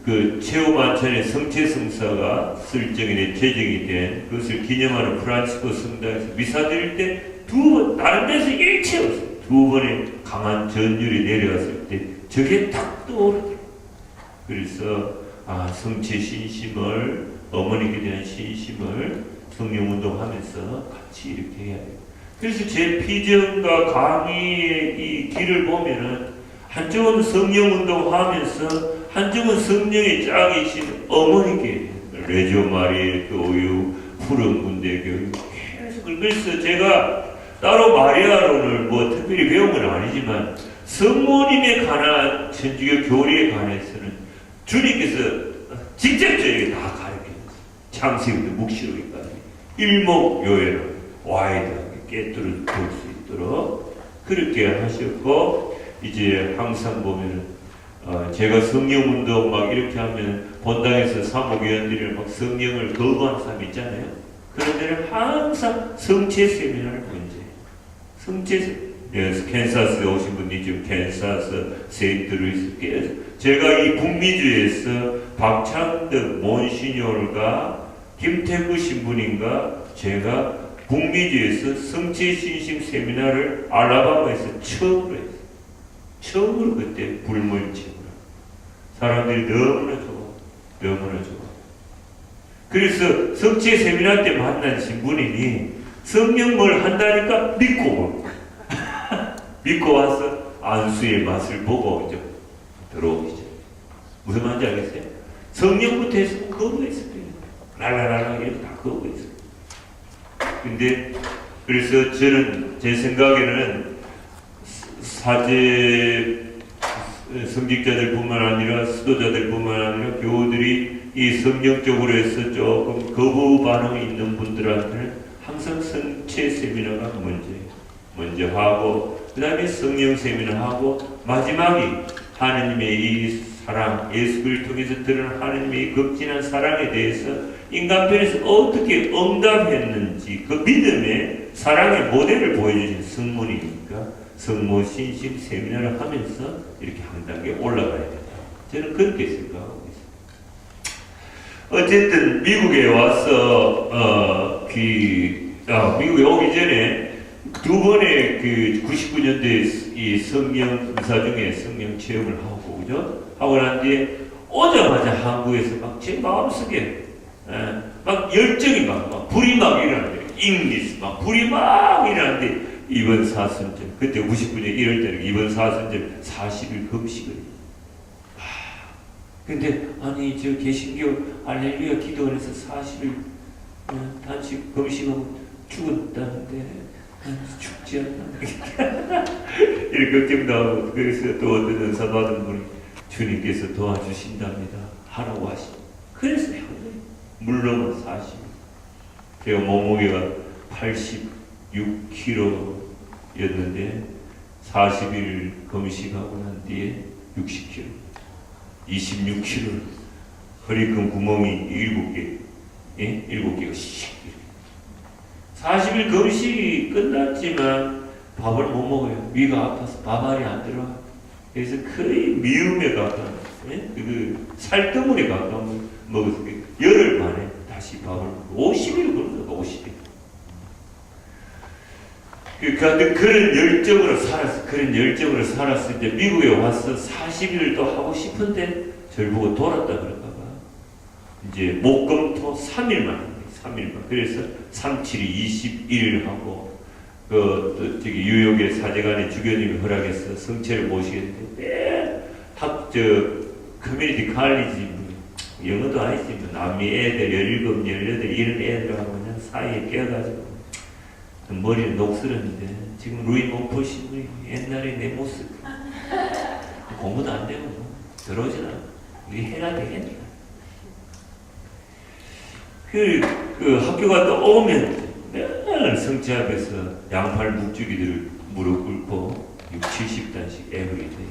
그 최후 만찬의 성체성사가 설정이 제정이 된 그것을 기념하는 프란치스코 성당에서 미사 드릴 때 2번 다른 데서 일체 없어요. 2번의 강한 전율이 내려왔을 때 저게 딱 떠오르더라고요. 그래서 성체 신심을 어머니께 대한 신심을 성령운동하면서 같이 이렇게 해야 돼요. 그래서 제 피정과 강의의 이 길을 보면은 한쪽은 성령운동하면서 한쪽은 성령의 짝이신 어머니께 레조 마리의 교육, 푸른 군대 교육 계속 그래서 제가 따로 마리아론을 뭐 특별히 배운 건 아니지만 성모님에 관한 천주교 교리에 관해서는 주님께서 직접 저에게 다 가르쳐줬어요. 창세기부터 묵시록까지 일목요연을 와이드하게 깨뚫을 수 있도록 그렇게 하셨고 이제 항상 보면은 제가 성령운동 막 이렇게 하면 본당에서 사목위원들이 막 성령을 거부하는 사람 있잖아요. 그런 데는 항상 성체 세미나를 먼저 해요. 성체 캔사스에 오신 분이 지금 캔사스 세인트루이스 제가 이 북미주에서 박찬덕 몬시뇨르가 김태구 신부님과 제가 북미주에서 성체 신심 세미나를 알라바마에서 처음으로 했어요. 처음으로 그때 불모임집으로 사람들이 너무나 좋아. 그래서 성체 세미나 때 만난 신부님이 성령을 한다니까 믿고 믿고 와서 안수의 맛을 보고 이제 들어오기. 무슨 말인지 알겠어요? 성령부터 해서 거부했어요. 랄랄랄라 이렇게 다 거부했어요. 근데 그래서 저는 제 생각에는 사제 성직자들뿐만 아니라 수도자들뿐만 아니라 교우들이 이 성령적으로 해서 조금 거부 반응이 있는 분들한테는 항상 성체 세미나가 먼저 하고 그 다음에 성령 세미나 하고 마지막이 하느님의 이 사랑, 예수를 통해서 드러난 하느님의 이 극진한 사랑에 대해서 인간편에서 어떻게 응답했는지 그 믿음의 사랑의 모델을 보여주신 성문이니까 성모 신심 세미나를 하면서 이렇게 한 단계 올라가야 된다. 저는 그렇게 생각하고 있습니다. 어쨌든 미국에 와서 미국에 오기 전에 두 번의 그 99년도에 이 성령 검사 중에 성령 체험을 하고 그죠? 하고 난 뒤에 오자마자 한국에서 막 제 마음속에 막 열정이 막 불이 막 일어나는데 잉리스 막 불이 막 일어나는데 이번 사순절 그때 99년 1월달에 이번 사순절 40일 금식을 근데 아니 저 개신교 알렐루야 기도원에서 40일 단식 금식하고 죽었다는데 죽지 않나 이렇게 걱정도 하고 그래서 또 어떤 은사 받은 분이 주님께서 도와주신답니다 하라고 하시고 그래서 물론 40 제가 몸무게가 86kg였는데 40일 금식하고 난 뒤에 60kg 26kg 허리끈 구멍이 7개 7개가 씩 40일 금식이 끝났지만 밥을 못 먹어요. 위가 아파서 밥알이 안 들어가. 그래서 거의 미움에 가까운 그 살덩어리 가까운 먹어서 열흘 만에 다시 밥을 먹고 50일 굶어서 50일. 그런 열정으로 살았을 때 미국에 와서 40일을 또 하고 싶은데 저를 보고 돌았다 그럴까봐 이제 목금토 3일만 그래서 37이 21일 하고 저기 뉴욕의 사제관의 주교님이 허락해서 성체를 모시겠는데 커뮤니티 칼리지 영어도 아니지 남미 애들 17, 18 이런 애들하고 그냥 사이에 껴가지고 머리는 녹슬었는데 지금 루이 몬포 신부님 옛날에 내 모습 공부도 안 되고 들어오진 않아 우리 해가 되겠냐 그 학교가 또 오면 맨날 성체 앞에서 양팔 묵주기들을 무릎 꿇고 60-70단씩 에브리데이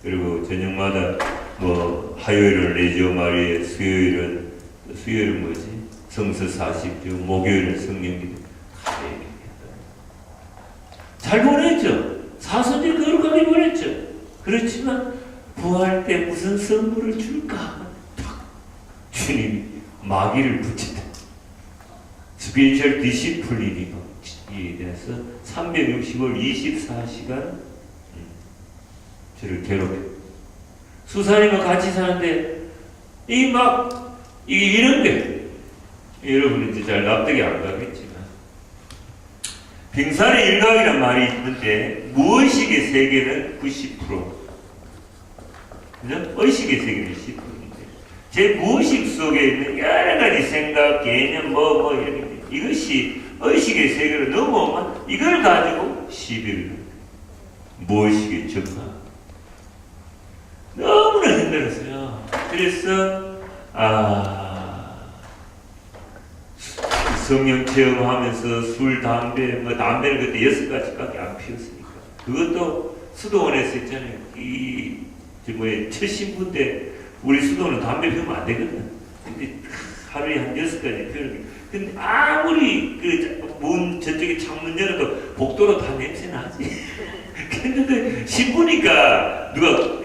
그리고 저녁마다 뭐 화요일은 레지오 마리에 수요일은 뭐지 성서 40주 목요일은 성령기도 잘 보냈죠. 사순절 거룩하게 보냈죠. 그렇지만 부활 때 무슨 선물을 줄까 탁 주님이 마귀를 붙이다. 스피리추얼 디시플린에 대해서 365일 24시간 저를 괴롭혀. 수사님과 같이 사는데 이런 게 여러분은 이제 잘 납득이 안 가겠지만 빙산의 일각이라는 말이 있는데 무의식의 세계는 90% 의식의 세계는 10%인데 제 무의식 속에 있는 여러 가지 생각, 개념, 이런 게 이것이 의식의 세계로 넘어오면 이걸 가지고 시비를 무의식의 정화 너무나 힘들었어요. 그래서 성령 체험하면서 술, 담배를 그때 6가지밖에 안 피웠으니까 그것도 수도원에서 했잖아요. 첫 신부 때 우리 수도원은 담배 피우면 안 되거든. 근데 하루에 한 6가지 피우는 게. 근데 아무리 그 문 저쪽에 창문 열어도 복도로 다 냄새 나지. 근데 신부니까 누가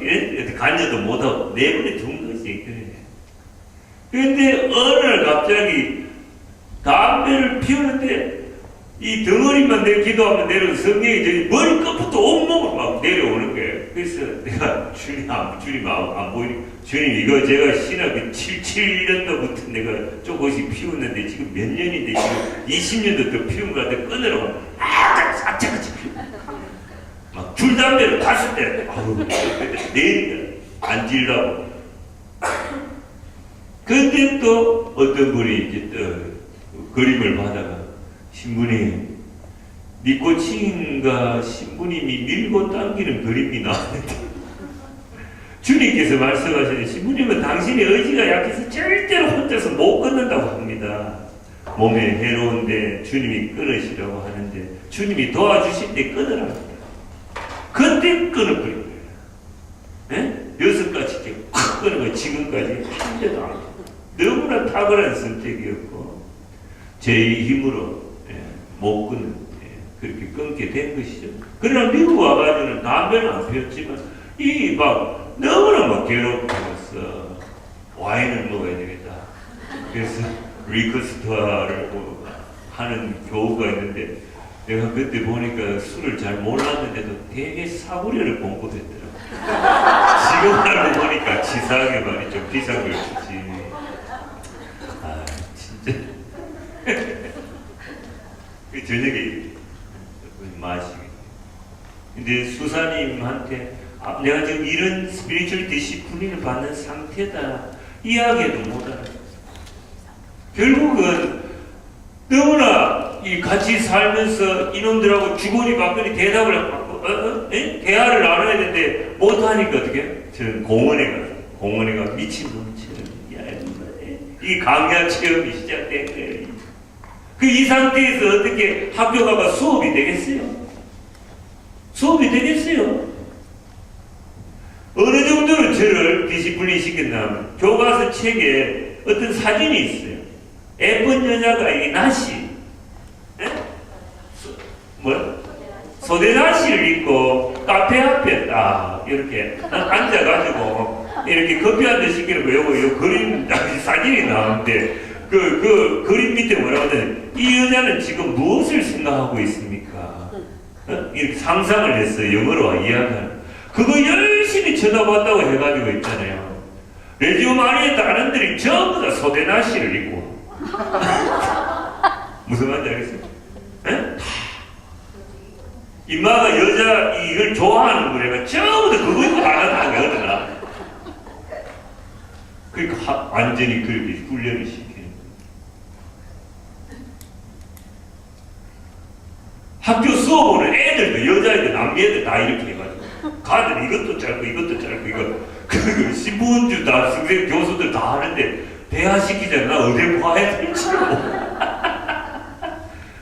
관여도 못하고 내버려 둔 거지. 그래. 근데 어느 날 갑자기 담배를 피우는데 이 덩어리만 내 기도하면 내려오는 성령이 저기 머리끝부터 온몸을 막 내려오는 거예요. 그래서 내가 주님 안 보이니 주님 이거 제가 신학이 77년도부터 내가 조금씩 피웠는데 지금 몇 년인데 지금 20년도 더 피운 것 같아 끊으라고 악착같이 피우 막 줄담배를 탔을 때 아유 내일이야 안 질라고. 근데 또 어떤 분이 이제 또 그림을 받아가 신부님 니코친과 신부님이 밀고 당기는 그림이 나왔는데 주님께서 말씀하시는 신부님은 당신의 의지가 약해서 절대로 혼자서 못 끊는다고 합니다. 몸에 해로운데 주님이 끊으시라고 하는데 주님이 도와주실 때 끊으라고 합니다. 그때 끊어버린 거예요. 6가지 확 끊은 거예요. 지금까지 한 대도 안 끊어요. 너무나 탁월한 선택이었고 제 힘으로 못 끊는 그렇게 끊게 된 것이죠. 그러나 미국 와가지고는 담배는 안 피웠지만 이 막 너무나 막 괴롭혀서 와인을 먹어야 되겠다. 그래서 리커스토아를 뭐 하는 교우가 있는데 내가 그때 보니까 술을 잘 몰랐는데도 되게 사구려를 공부했더라고. 지금 알고 보니까 치사하게 말이죠. 비싼 걸 주지. 아 진짜. 그 저녁에 마시게. 근데 수사님한테 내가 지금 이런 스피리추얼 디시플린을 받는 상태다 이야기해도 못 알아요. 결국은 너무나 이 같이 살면서 이놈들하고 주거니 받거니 대답을 받고 대화를 나눠야 되는데 못하니까 어떻게? 저는 공원에 가 미친놈처럼 이 강야 체험이 시작된 거예요. 이 상태에서 어떻게 학교 가봐 수업이 되겠어요? 수업이 되겠어요? 어느 정도로 저를 디시플린 시켰냐면 교과서 책에 어떤 사진이 있어요. 예쁜 여자가 이 나시 소대 나시를 입고 카페 앞에 딱 이렇게 앉아가지고 이렇게 커피 한 잔 시키는 거 요거 그림 사진이 나오는데 그 그림 밑에 뭐라고 하더니 이 여자는 지금 무엇을 생각하고 있습니까? 이렇게 상상을 했어요. 영어로 이야기하는. 그거 열심히 쳐다봤다고 해가지고 있잖아요. 레지움 안에 다른 들이 전부 다 소대나시를 입고. 무슨 말인지 알겠어요? 임마가 여자 이걸 좋아하는 거래가 전부 다 그거 입고 나가는 게 어디나. 그러니까 완전히 그렇게 훈련을 시키는 거예요. 학교 수업오는 애들도 여자애들 남녀애들 다 이렇게 해가지고 가들 이것도 짧고 이거 신분주 다 선생 교수들 다 하는데 대화 시키잖아. 나 어디 봐야 될지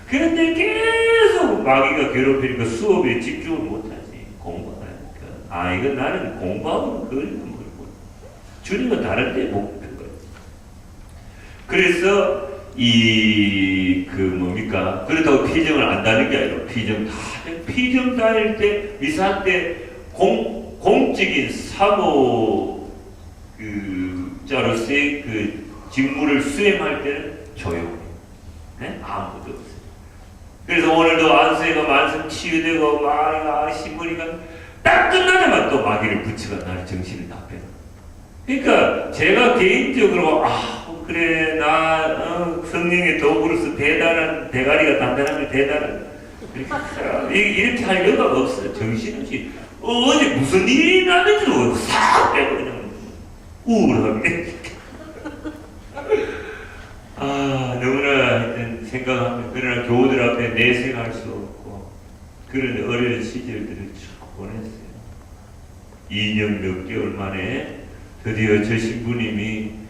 그런데 계속 마귀가 괴롭히니까 수업에 집중을 못하지. 공부를 하니까 이건 나는 공부하고 그리는 거고 주님은 다른 데 못 든 거예요. 그래서 뭡니까? 그렇다고 피정을 안 다는 게 아니라 피정 다닐 때, 미사할 때, 공적인 사모자로서의 직무를 수행할 때는 조용히. 네? 아무도 없어요. 그래서 오늘도 안수회가 만성 치유되고, 신부니까 딱 끝나자마자 또 마귀를 붙여가 나를 정신을 다 빼요. 그러니까 제가 개인적으로, 그래, 성령의 도구로서 대단한, 대가리가 단단하면 대단한, 이렇게 할 여가가 없어요. 정신없이. 어제 무슨 일이 나는지도 싹 빼고 그냥 우울하게. 너무나 하여튼 생각하면, 그러나 교우들 앞에 내색할 수 없고, 그런 어려운 시절들을 쭉 보냈어요. 2년 몇 개월 만에 드디어 저 신부님이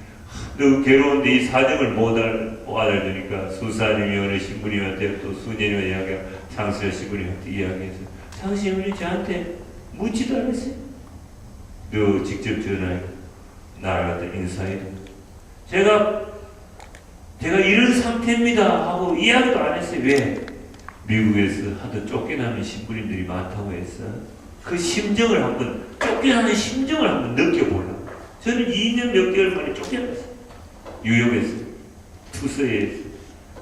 너무 괴로운데 이 사정을 못 알아주니까 수사님이 어느 신부님한테 또 수녀님의 이야기가 장수여 신부님한테 이야기해서 당신이 저한테 묻지도 않았어요. 너 직접 전화해 나를 갖다 인사해. 제가 제가 이런 상태입니다 하고 이야기도 안 했어요. 왜? 미국에서 하도 쫓겨나는 신부님들이 많다고 해서 그 심정을 한번, 쫓겨나는 심정을 한번 느껴보려고. 저는 2년 몇 개월 만에 쫓겨났어요. 유럽에서, 투서에서.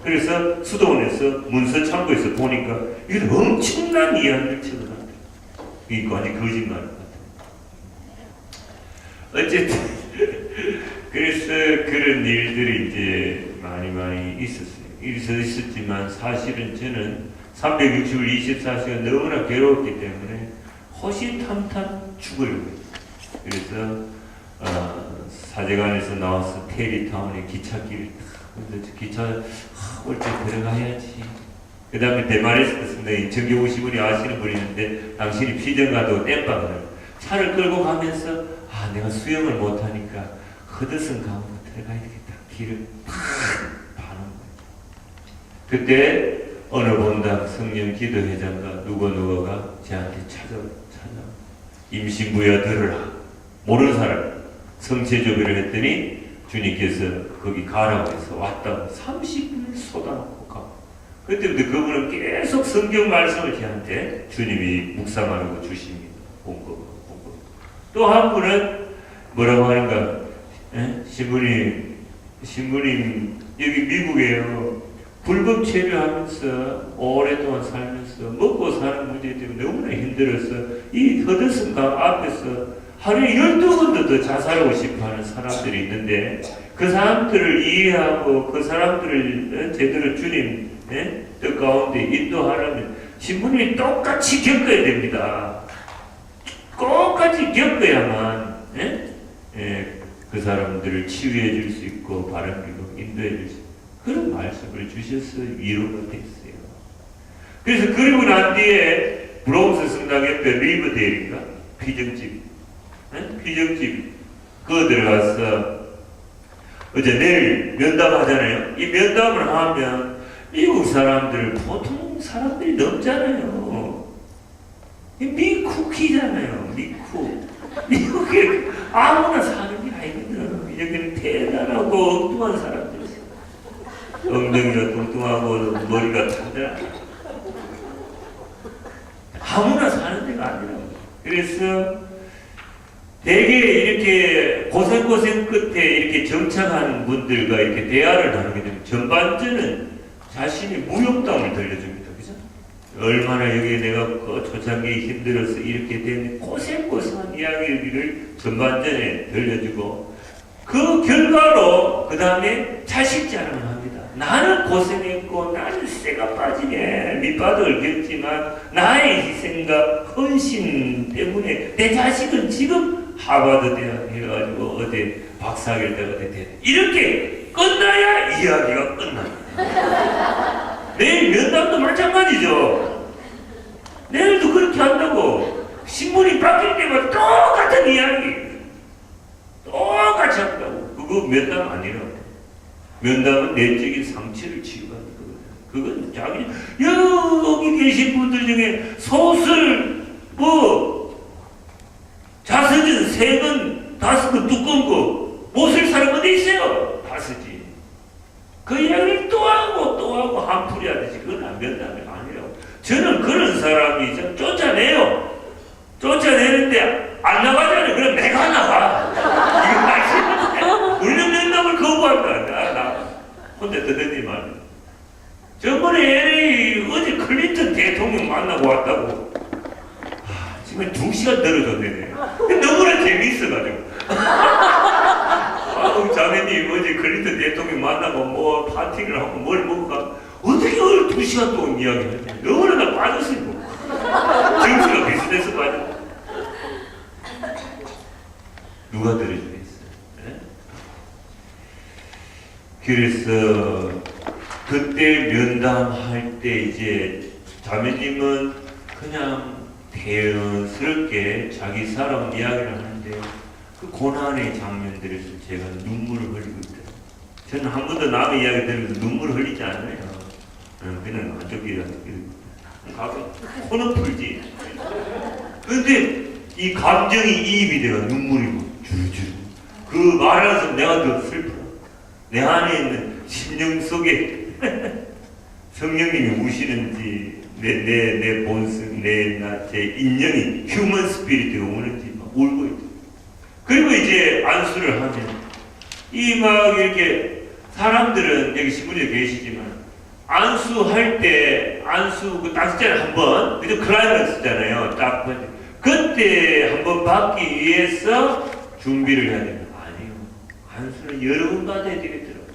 그래서 수도원에서 문서창고에서 보니까 이게 엄청난 이야기를 적어놨더라고요. 이게 완전 거짓말 같아요. 어쨌든 그래서 그런 일들이 이제 많이 있었지만 사실은 저는 360일 24시간 너무나 괴로웠기 때문에 호시탐탐 죽으려고 했어요. 그래서 사제관에서 나와서 테리타운의 기찻길을 기차 올 때 들어가야지. 그 다음에 대만에서 떴습니다. 전교 50분이 아시는 분이 있는데 당신이 피정 가도 땜빵을 차를 끌고 가면서 내가 수영을 못하니까 허드슨 강으로 들어가야 되겠다. 길을 팍 파는 거예요. 그때 어느 본당 성령 기도회장과 누구가 저한테 찾아 임신부야 들으라. 모르는 사람 성체조비를 했더니 주님께서 거기 가라고 해서 왔다고 30분을 쏟아놓고 가. 그때부터 그분은 계속 성경 말씀을 저한테 주님이 묵상하라고 주십니다. 본 거. 또 한 분은 뭐라고 하는가? 신부님 여기 미국에요. 불법 체류하면서 오랫동안 살면서 먹고 사는 문제 때문에 너무나 힘들어서 이 허드슨 강 앞에서 하루에 12번도 더 자살하고 싶어하는 사람들이 있는데 그 사람들을 이해하고 그 사람들을 제대로 주님 뜻 가운데 인도하려면 신부님이 똑같이 겪어야 됩니다. 똑같이 겪어야만 그 사람들을 치유해 줄 수 있고 바람기고 인도해 줄 수 있고 그런 말씀을 주셔서 위로가 됐어요. 그래서 그리고 난 뒤에 브롱스 성당 옆에 리버데일인가 피정집 그거 들어가서 어제 내일 면담하잖아요. 이 면담을 하면 미국 사람들 보통 사람들이 넘잖아요. 미쿡이잖아요. 미국에 아무나 사는 게 아니거든. 여기는 대단하고 엉뚱한 사람들이 있어요. 엉덩이가 뚱뚱하고 머리가 단단하고 아무나 사는 데가 아니라고. 그래서 되게 이렇게 고생 끝에 이렇게 정착하는 분들과 이렇게 대화를 나누게 되면 전반전은 자신의 무용담을 들려줍니다. 그죠? 얼마나 여기 내가 초창기에 힘들어서 이렇게 된 고생한 이야기를 전반전에 들려주고 그 결과로 그 다음에 자식 자랑을 합니다. 나는 고생했고 나는 쇠가 빠지게 밑바닥을 겪지만 나의 희생과 헌신 때문에 내 자식은 지금 하버드 대학 해가지고 어디 박사학위를 어디 대 이렇게 끝나야 이야기가 끝나. 내일 면담도 마찬가지죠. 내일도 그렇게 한다고 신문이 바뀔 때마다 똑같은 이야기 똑같이 한다고. 그거 면담 아니라고. 면담은 내적인 상처를 치유하는 거거든. 그건 자기 여기 계신 분들 중에 소설 자서전 3권 5권 두꺼운 거 못 쓸 사람 어디 있어요? 다 쓰지. 그 이야기를 또 하고 한풀이 하듯이 그건 안 면담이 아니라고. 저는 그런 사람이 쫓아내는데 안 나가잖아요. 그럼 내가 나가. 이거 말씀인데 물론 면담을 거부한다. 나 혼자 듣더니 말이야. 저번에 LA 어제 클린턴 대통령 만나고 왔다고. 지금 2시간 떨어졌네. 너무나 재미있어가지고. 자매님 어제 클린턴 대통령 만나고 파티를 하고 뭘 먹을까? 어떻게 2시간 동안 이야기했냐. 너무나 나 빠졌어요. 정치가 비슷해서 빠졌어. 누가 들어주겠어요? 네? 그래서 그때 면담할 때 이제 자매님은 그냥 대연스럽게 자기 살아온 이야기를 하는데 그 고난의 장면들에서 제가 눈물을 흘리고 있더라고요. 저는 한 번도 남의 이야기 들으면서 눈물을 흘리지 않아요. 그냥 한쪽이라 가끔 코는 풀지. 근데 이 감정이 이입이 돼가 눈물이 주르주르. 그 말하면서 내가 더 슬퍼. 내 안에 있는 심령 속에 성령님이 우시는지 내 본성, 제 인연이 휴먼 스피릿이 오는지 막 울고 있죠. 그리고 이제 안수를 하면 이 막 이렇게 사람들은 여기 신부님도 계시지만 안수할 때 안수 그 딱 있잖아요. 한번 그죠? 클라이막스잖아요. 딱 그때 한번 받기 위해서 준비를 해야 됩니다. 아니요. 안수는 여러 번 받아야 되겠더라고요.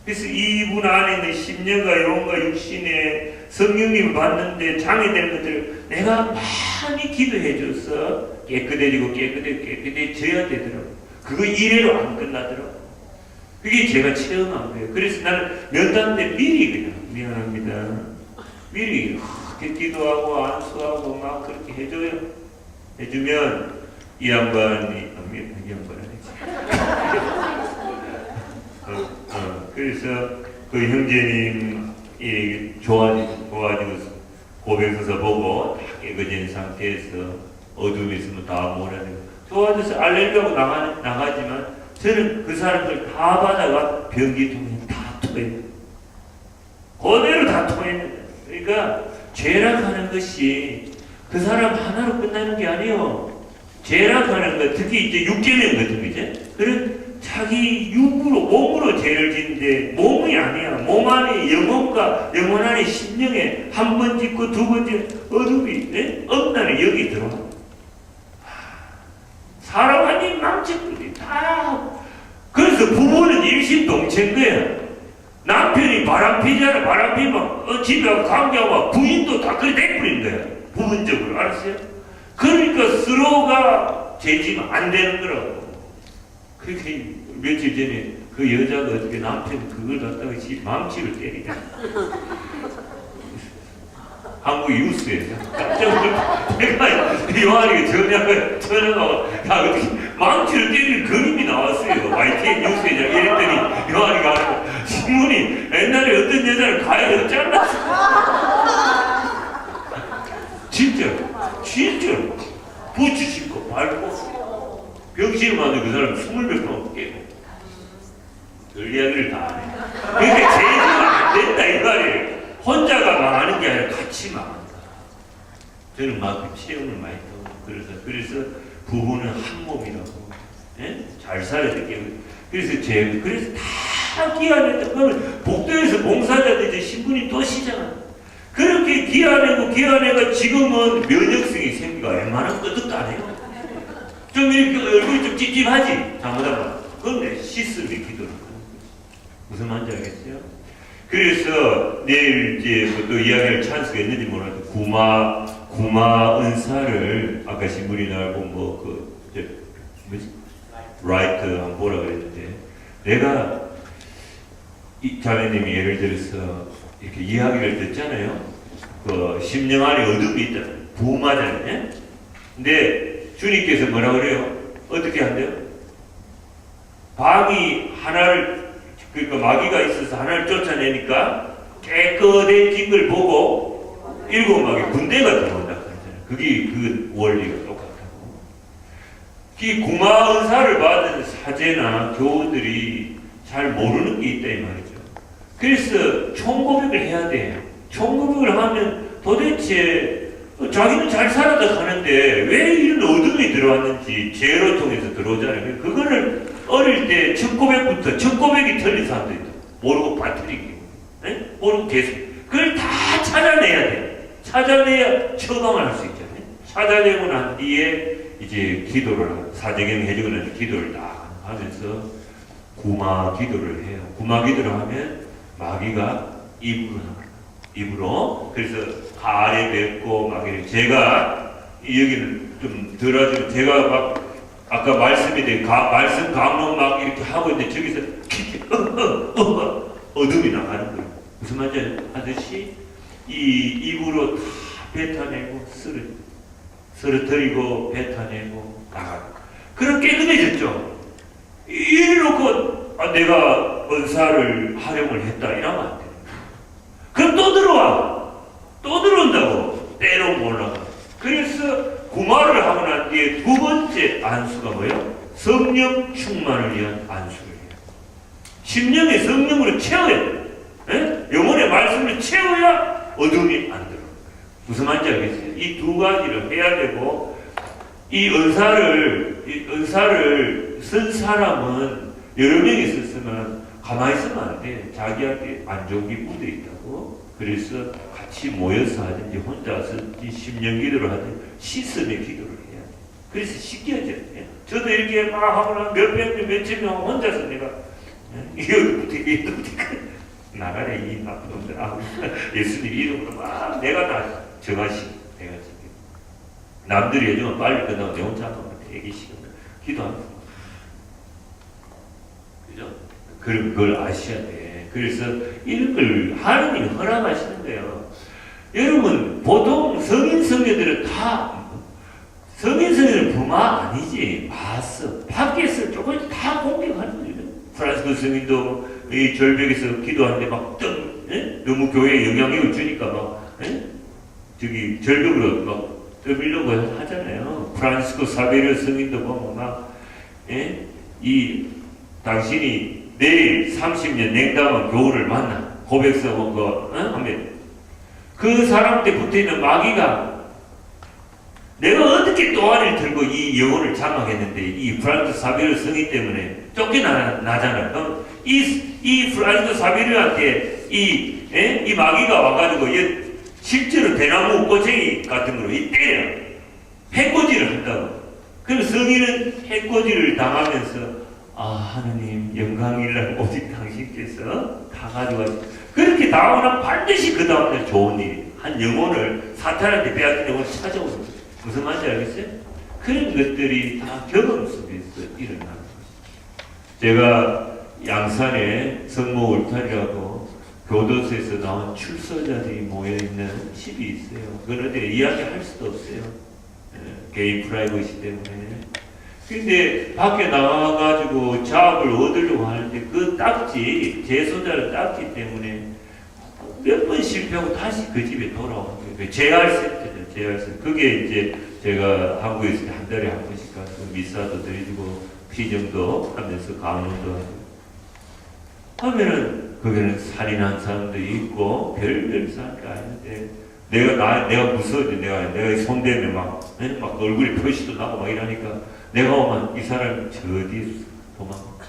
그래서 이분 안에 있는 심령과 영혼과 육신의 성령님을 받는데 장애되는 것들을 내가 많이 기도해줘서 깨끗해지고 깨끗해져야 되더라고요. 그거 이래로 안 끝나더라고요. 그게 제가 체험한 거예요. 그래서 나는 면담 때 미리 그냥 미안합니다. 미리 그렇게 기도하고 안수하고 막 그렇게 해줘요. 해주면 이 양반이 이 양반 아니지. 그래서 그 형제님이 좋아지고 고백서서 보고 다 깨끗해진 상태에서 어둠이 있으면 다 몰아내고 좋아져서 알레르기하고 나가지만 저는 그 사람들 다 받아가 변기통에 다 토해요. 그대로 다 토해요. 그러니까 죄락하는 것이 그 사람 하나로 끝나는 게 아니에요. 죄락하는 것, 특히 이제 육계명 같은 거 이제 그런 자기 육으로 몸으로 죄를 짓는데 몸이 아니야. 몸 안에 영혼과 영혼 안에 심령에 한 번 짓고 두 번 짓고 어둠이 엄나는 여기 들어와. 사람 아닌 망치꾼이 다. 그래서 부부는 일심동체인 거야. 남편이 바람 피잖아. 바람 피면 집에 가고 관계하고 부인도 다 그래 내버린 거야. 부분적으로 알았어요? 그러니까 서로가 죄지면 안 되는 거라고. 그렇게 며칠 전에 그 여자가 어떻게 남편 그걸 갖다가 망치를 때리냐. 한국 뉴스에서 깜짝 놀랐어. 내가 요한이가 전화가 어떻게 망치를 때리는 그림이 나왔어요. YTN 뉴스에 이랬더니 요한이가 신문이 옛날에 어떤 여자를 가해서 잘랐어. 진짜 부츠 신고 밟고 병실 만든 그 사람 20몇 번 깨고 그 이야기를 다 하네. 그러니까 죄지면 안 된다 이 말이에요. 혼자가 망하는 게 아니라 같이 망한다. 저는 막 체험을 많이 하고 그래서 부부는 한 몸이라고. 예? 잘 살아야 되게. 그래서 다 기한했다. 그러면 복도에서 봉사자들 신분이 또 시잖아. 그렇게 기한해가 지금은 면역성이 생기가 웬만한 끄덕도 안 해요. 좀 이렇게 얼굴이 좀 찝찝하지? 잘못하면. 그런데 씻음이 기도를 하는 거지. 무슨 말인지 알겠어요? 그래서 내일 이제 또 이야기할 찬스가 있는지 몰라도 구마 은사를 아까 신문이 나오고 라이트 한번 보라 그랬는데 내가 이 자매님이 예를 들어서 이렇게 이야기를 듣잖아요. 그 심령 안에 어둠이 있다. 부마잖아요. 근데 주님께서 뭐라 그래요? 어떻게 한대요? 방이 하나를 그러니까 마귀가 있어서 하나를 쫓아내니까 깨끗해진 걸 보고 7마귀 군대가 들어온다 그러잖아요. 그게 그 원리가 똑같다고. 이 구마 은사를 받은 사제나 교우들이 잘 모르는 게 있다 이 말이죠. 그래서 총고백을 해야 돼요. 총고백을 하면 도대체 자기는 잘 살아다 가는데 왜 이런 어둠이 들어왔는지 죄로 통해서 들어오잖아요. 그거를 어릴 때 첫 고백부터 첫 고백이 틀린 사람도 있다. 모르고 빠뜨리기. 모르고 계속. 그걸 다 찾아내야 돼. 찾아내야 처방을 할 수 있잖아요. 찾아내고 난 뒤에 이제 기도를 사제경 해주고 나서 기도를 다 하면서 구마 기도를 해요. 구마 기도를 하면 마귀가 입으로 그래서 가래 뱉고 마귀를 제가 여기는 좀 들어주면 제가 막 아까 말씀이 된 말씀 강론 막 이렇게 하고 있는데 저기서 어둠이 나가는 거예요. 무슨 말인지 하듯이 이 입으로 다 뱉어내고 쓰러뜨리고 뱉어내고 나가고 그럼 깨끗해졌죠. 이래놓고 내가 은사를 활용을 했다 이러면 안 돼요. 그럼 또 들어온다고 때로 몰라가. 그래서 구마를 하고 난 뒤에 두 번째 안수가 뭐예요? 성령 충만을 위한 안수를 해요. 심령의 성령으로 채워야 돼. 예? 영혼의 말씀을 채워야 어둠이 안 들어요. 무슨 말인지 알겠어요? 이 두 가지를 해야 되고, 이 은사를 쓴 사람은 여러 명이 썼으면 가만히 있으면 안 돼. 자기한테 안 좋은 게 묻어 있다고. 그래서 같이 모여서 하든지 혼자서 심령 기도를 하든지 시스템의 기도를 해야 돼. 그래서 씻겨져야 돼. 저도 이렇게 막 하거나 몇백 명, 몇천 명 혼자서 내가 이거 나가래 이 나쁜 놈들. 예수님 이름으로 막 내가 다 정하시고 내가 지금 남들이 요즘은 빨리 끝나고 내 혼자 하면 되게 시간 기도하는 거. 그죠? 그걸 아셔야 돼. 그래서 이런 걸 하나님이 허락하시는 거예요. 여러분 보통 성인 성녀들은 다 성인 성녀는 부마 아니지. 마스 밖에서 조금씩 다 공격하는 거예요. 프란시스코 성인도 이 절벽에서 기도하는데 막 너무 교회에 영향력을 주니까 막 저기 절벽으로 막 떠밀려고 하잖아요. 프란시스코 사베리오 성인도 보면 막 이 당신이 내일 30년 냉담한 교우를 만나 고백서고 그거 하면 그 사람한테 붙어있는 마귀가 내가 어떻게 또아리를 들고 이 영혼을 장악했는데 이 프란시스코 사베리오 성인 때문에 쫓겨나잖아요. 그럼 이 프란시스코 사베리오한테 이 마귀가 와가지고 실제로 대나무 꼬챙이 같은 거로 때려 해코지를 한다고. 그럼 성인은 해코지를 당하면서 하느님 영광이라는 오직 당신께서 다 가져가시고 그렇게 당하면 반드시 그 다음날 좋은 일이 한 영혼을 사탄한테 빼앗긴 영혼을 찾아오는 거예요. 무슨 말인지 알겠어요? 그런 것들이 다 경험 속에서 일어나는 것이죠. 제가 양산에 성모 울타리라고 교도소에서 나온 출소자들이 모여있는 집이 있어요. 그건 어디 이야기할 수도 없어요. 개인 프라이버시 때문에. 근데 밖에 나와가지고 자업을 얻으려고 하는데 그 딱지, 재소자를 딱지 때문에 몇 번 실패하고 다시 그 집에 돌아오는 거예요. 재활센터죠, 재활센터. 그게 이제 제가 한국에 있을 때 한 달에 한 번씩 가서 미사도 드리고 피정도 하면서 강론도 하고 하면은 거기는 살인한 사람도 있고 별별 사람도 아닌데 내가 무서워져. 내가 손대면 막 얼굴에 표시도 나고 막 이러니까 내가 오면 이 사람이 저 어디 도망가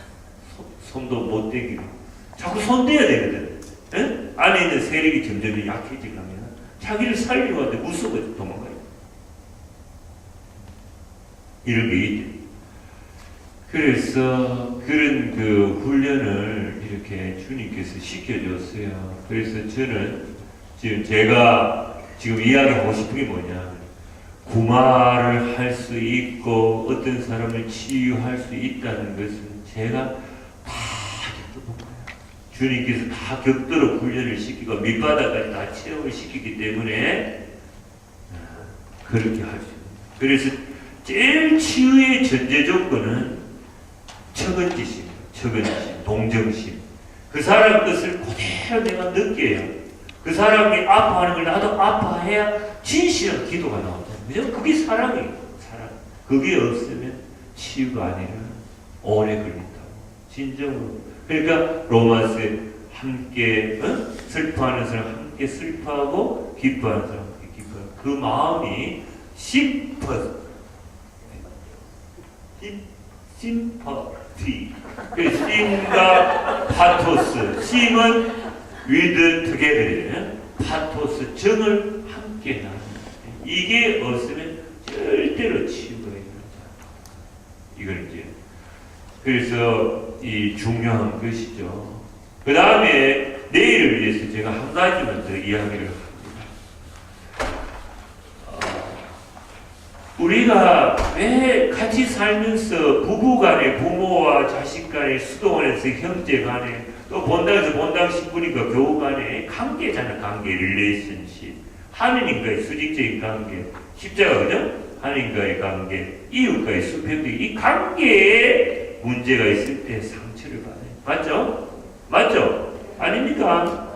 손도 못 대기로 자꾸 손대야 되거든. 안에 있는 세력이 점점 약해지려면 자기를 살리려고 하는데 무서워서 도망가요. 이런 게 있죠. 그래서 그런 그 훈련을 이렇게 주님께서 시켜줬어요. 그래서 저는 지금 제가 지금 이야기하고 싶은 게 뭐냐. 구마를 할 수 있고 어떤 사람을 치유할 수 있다는 것은 제가 다 겪어본 거예요. 주님께서 다 겪도록 훈련을 시키고 밑바닥까지 다 체험을 시키기 때문에 그렇게 할 수 있는 거예요. 그래서 제일 치유의 전제 조건은 척은지심, 동정심. 그 사람 것을 그대로 내가 느껴요. 그 사람이 아파하는 걸 나도 아파해야 진실한 기도가 나오잖아요. 그죠? 그게 사랑이에요. 사랑. 그게 없으면 치유가 아니라 오래 걸린다고. 진정으로. 그러니까 로마서에 함께 슬퍼하는 사람 함께 슬퍼하고 기뻐하는 사람 함께 기뻐하고 그 마음이 심퍼티. 심과 파토스. 심은 with together. 파토스. 정을 함께 나누는. 이게 없으면 절대로 치유가 일어나지 않아요. 이걸 이제. 그래서 이 중요한 것이죠. 그 다음에 내일을 위해서 제가 한 가지만 더 이야기를 합니다. 우리가 왜 같이 살면서 부부 간에 부모와 자식 간에 수도원에서 형제 간에 또 본당에서 본당 식구니까 교우 간에 관계잖아. 관계, 릴레이션십. 하느님과의 수직적인 관계, 십자가 그죠? 하느님과의 관계, 이웃과의 수평적 이 관계에 문제가 있을 때 상처를 받아요. 맞죠? 아닙니까?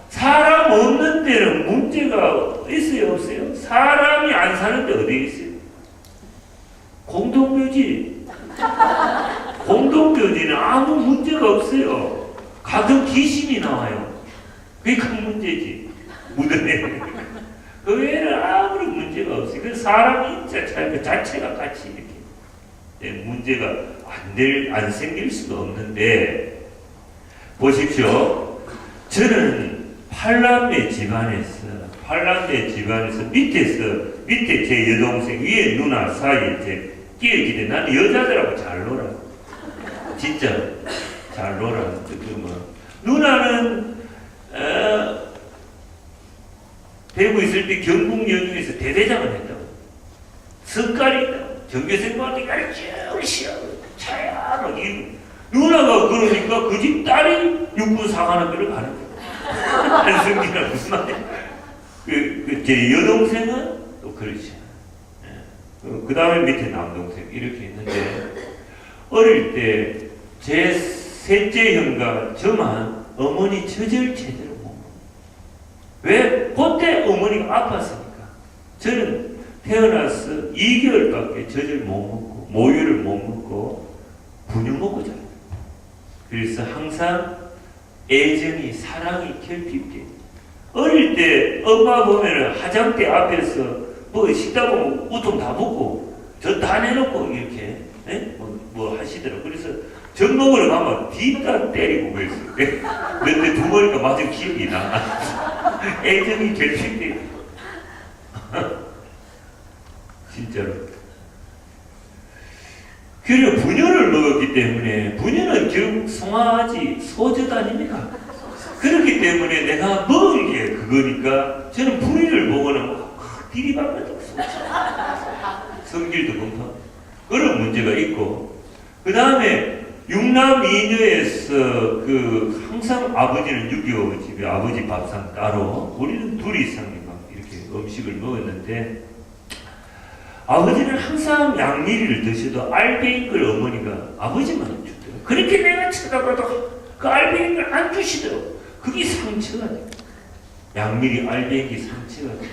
사람 없는 데는 문제가 있어요, 없어요? 사람이 안 사는데 어디에 있어요? 공동묘지. 공동묘지는 아무 문제가 없어요. 가끔 귀신이 나와요. 그게 큰 문제지. 무덤에. 그 외에는 아무런 문제가 없어요. 그 사람 인자 그 자체가 같이 이렇게 문제가 안 생길 수가 없는데, 보십시오. 저는 팔남매 집안에서 밑에 제 여동생, 위에 누나 사이에 제 끼어있기 때문에 나는 여자들하고 잘 놀아. 진짜 잘 놀아. 누나는 대구 있을 때 경북여중에서 대대장을 했다고. 성깔이 있다고. 전교생한테 가르쳐 차야 막 이러고. 누나가 그러니까 그 집 딸이 육군 사관학교를 가는 거야. 한승기가 무슨 말이야. 제 여동생은 또 그렇지. 그 다음에 밑에 남동생 이렇게 있는데, 어릴 때 제 셋째 형과 저만 어머니 젖을 제대로 못 먹어요. 왜? 그때 어머니가 아팠으니까. 저는 태어나서 2개월밖에 젖을 못 먹고 모유를 못 먹고 분유 먹고 자요. 그래서 항상 애정이, 사랑이 결핍돼. 어릴 때 엄마 보면은 화장대 앞에서 뭐 식다 보면 우통 다 벗고 저 다 내놓고 이렇게 뭐 하시더라고. 그래서 젖 먹으러 가면 뒤따 때리고 그랬어요. 근데 두 머리가 맞은 기억이 나. 애정이 결핍돼. 진짜로. 그리고 분유를 먹었기 때문에, 분유는 결국 송아지, 소젖 아닙니까? 그렇기 때문에 내가 먹은 게 그거니까 저는 분유를 먹으면 디리방면도 없어. 성질도 금방. 그런 문제가 있고, 그 다음에 육남 이녀에서 항상 아버지는 6.25 집에 아버지 밥상 따로, 우리는 둘이 이상이 막 이렇게 음식을 먹었는데, 아버지는 항상 양미리를 드셔도 알배인 걸 어머니가 아버지만 주더라고요. 그렇게 내가 쳐다봐도 그 알배인 걸 안 주시더라고요. 그게 상처가 돼요. 양미리 알배인 게 상처가 돼요.